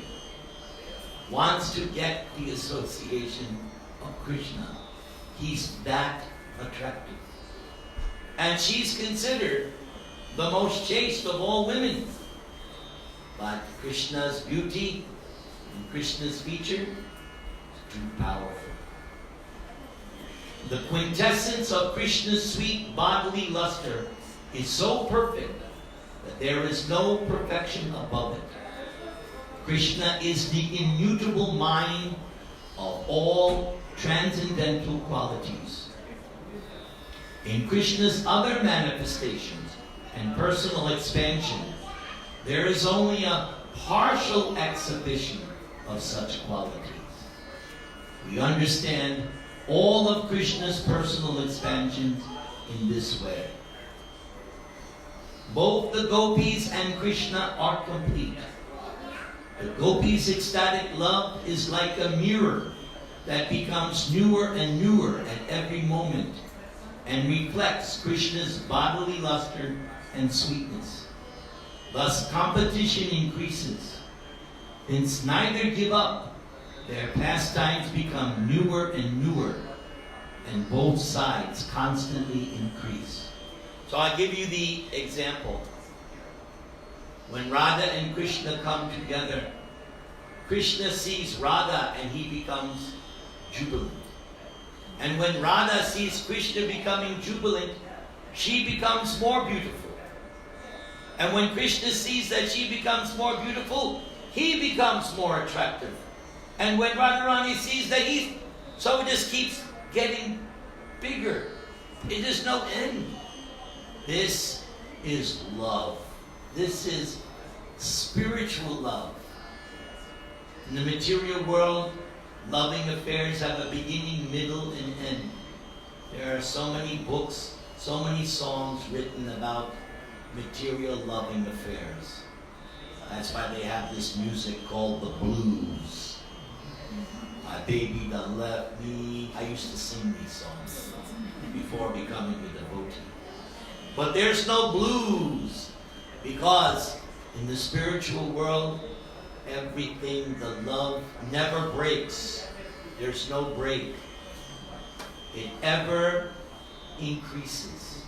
wants to get the association of Krishna. He's that attractive. And she's considered the most chaste of all women. But Krishna's beauty and Krishna's feature is too powerful. The quintessence of Krishna's sweet bodily luster is so perfect that there is no perfection above it. Krishna is the immutable mind of all transcendental qualities. In Krishna's other manifestations and personal expansion, there is only a partial exhibition of such qualities. We understand all of Krishna's personal expansions in this way. Both the gopis and Krishna are complete. The gopis' ecstatic love is like a mirror that becomes newer and newer at every moment, and reflects Krishna's bodily luster and sweetness. Thus competition increases. Since neither give up, their pastimes become newer and newer, and both sides constantly increase. So I give you the example. When Radha and Krishna come together, Krishna sees Radha and he becomes jubilant. And when Radha sees Krishna becoming jubilant, she becomes more beautiful. And when Krishna sees that she becomes more beautiful, he becomes more attractive. And when Radharani sees that so it just keeps getting bigger. It is no end. This is love. This is spiritual love. In the material world, loving affairs have a beginning, middle, and end. There are so many books, so many songs written about material loving affairs. That's why they have this music called the blues. My baby done left me. I used to sing these songs before becoming a devotee. But there's no blues, because in the spiritual world, everything, the love never breaks. There's no break. It ever increases.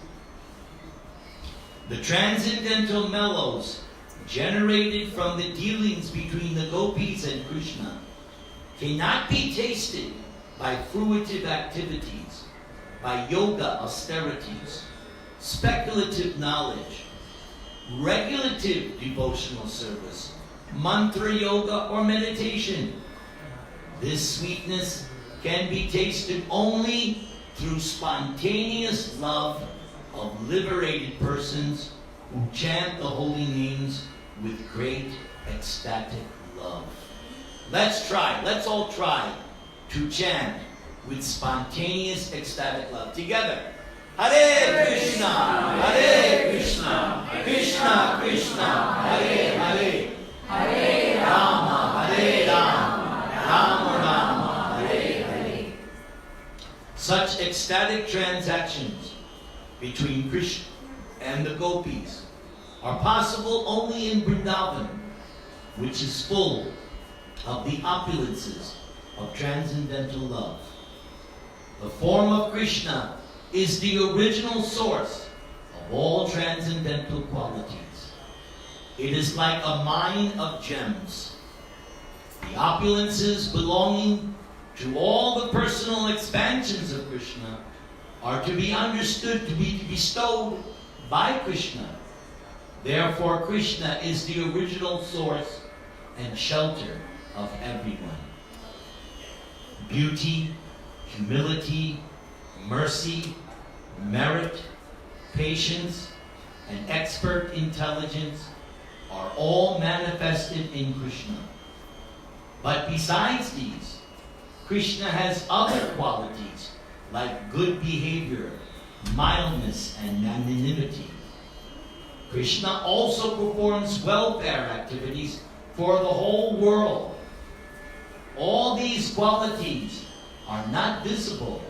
The transcendental mellows generated from the dealings between the gopis and Krishna cannot be tasted by fruitive activities, by yoga austerities, speculative knowledge, regulative devotional service, mantra yoga, or meditation. This sweetness can be tasted only through spontaneous love of liberated persons who chant the holy names with great ecstatic love. Let's all try to chant with spontaneous ecstatic love. Together. Hare Krishna, Hare Krishna, Krishna Krishna, Hare Hare, Hare Rama, Hare Rama, Rama Rama, Hare Hare. Such ecstatic transactions between Krishna and the gopis are possible only in Vrindavan, which is full of the opulences of transcendental love. The form of Krishna is the original source of all transcendental qualities. It is like a mine of gems. The opulences belonging to all the personal expansions of Krishna are to be understood to be bestowed by Krishna. Therefore, Krishna is the original source and shelter of everyone. Beauty, humility, mercy, merit, patience, and expert intelligence are all manifested in Krishna. But besides these, Krishna has other qualities like good behavior, mildness, and magnanimity. Krishna also performs welfare activities for the whole world. All these qualities are not visible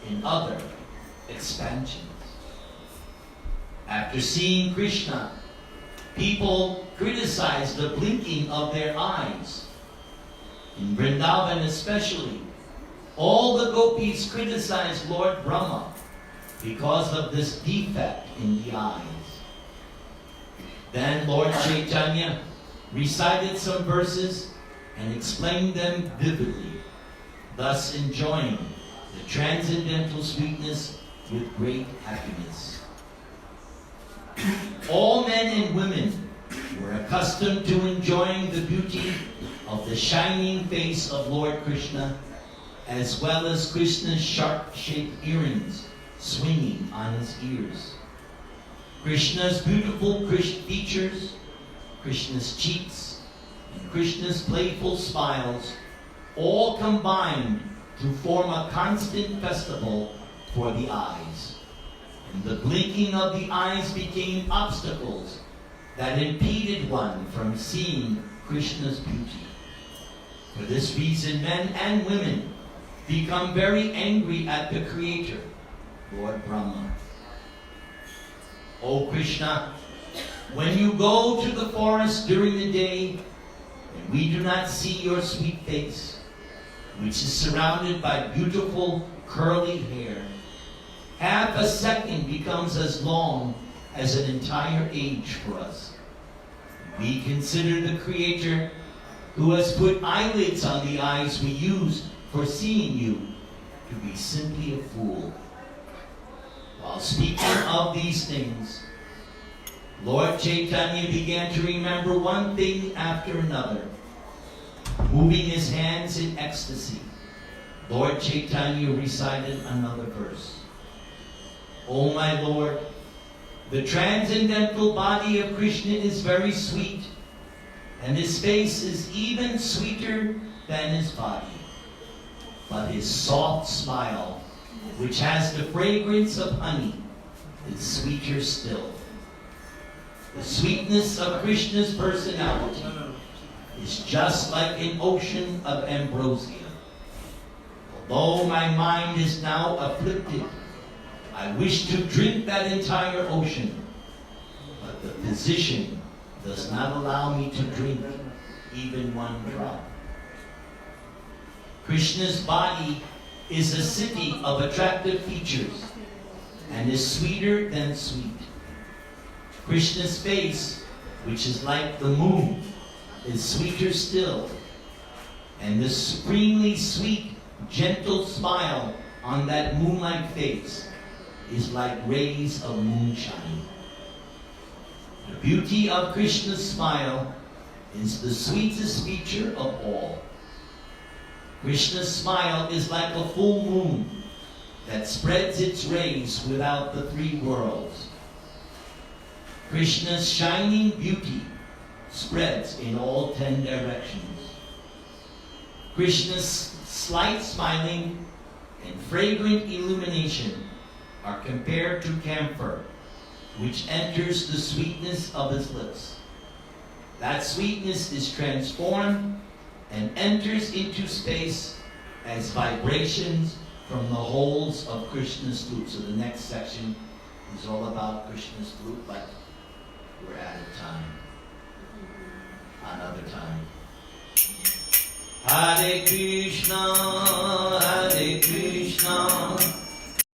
in other expansions. After seeing Krishna, people criticize the blinking of their eyes. In Vrindavan especially, all the gopis criticize Lord Brahma because of this defect in the eyes. Then Lord Chaitanya recited some verses and explained them vividly, thus enjoying the transcendental sweetness with great happiness. All men and women were accustomed to enjoying the beauty of the shining face of Lord Krishna, as well as Krishna's sharp-shaped earrings swinging on his ears. Krishna's beautiful features, Krishna's cheeks, and Krishna's playful smiles all combined to form a constant festival for the eyes. And the blinking of the eyes became obstacles that impeded one from seeing Krishna's beauty. For this reason, men and women become very angry at the Creator Lord Brahma. O Krishna, when you go to the forest during the day, and we do not see your sweet face, which is surrounded by beautiful curly hair, half a second becomes as long as an entire age for us. We consider the Creator, who has put eyelids on the eyes we use for seeing you, to be simply a fool. While speaking of these things, Lord Chaitanya began to remember one thing after another. Moving his hands in ecstasy, Lord Chaitanya recited another verse. O my Lord, the transcendental body of Krishna is very sweet, and his face is even sweeter than his body. But his soft smile, which has the fragrance of honey, is sweeter still. The sweetness of Krishna's personality is just like an ocean of ambrosia. Although my mind is now afflicted, I wish to drink that entire ocean, but the physician does not allow me to drink even one drop. Krishna's body is a city of attractive features and is sweeter than sweet. Krishna's face, which is like the moon, is sweeter still, and the supremely sweet, gentle smile on that moon-like face is like rays of moonshine. The beauty of Krishna's smile is the sweetest feature of all. Krishna's smile is like a full moon that spreads its rays without the three worlds. Krishna's shining beauty spreads in all 10 directions. Krishna's slight smiling and fragrant illumination are compared to camphor, which enters the sweetness of his lips. That sweetness is transformed and enters into space as vibrations from the holes of Krishna's flute. So the next section is all about Krishna's flute, but we're out of time. Another time. Hare Krishna,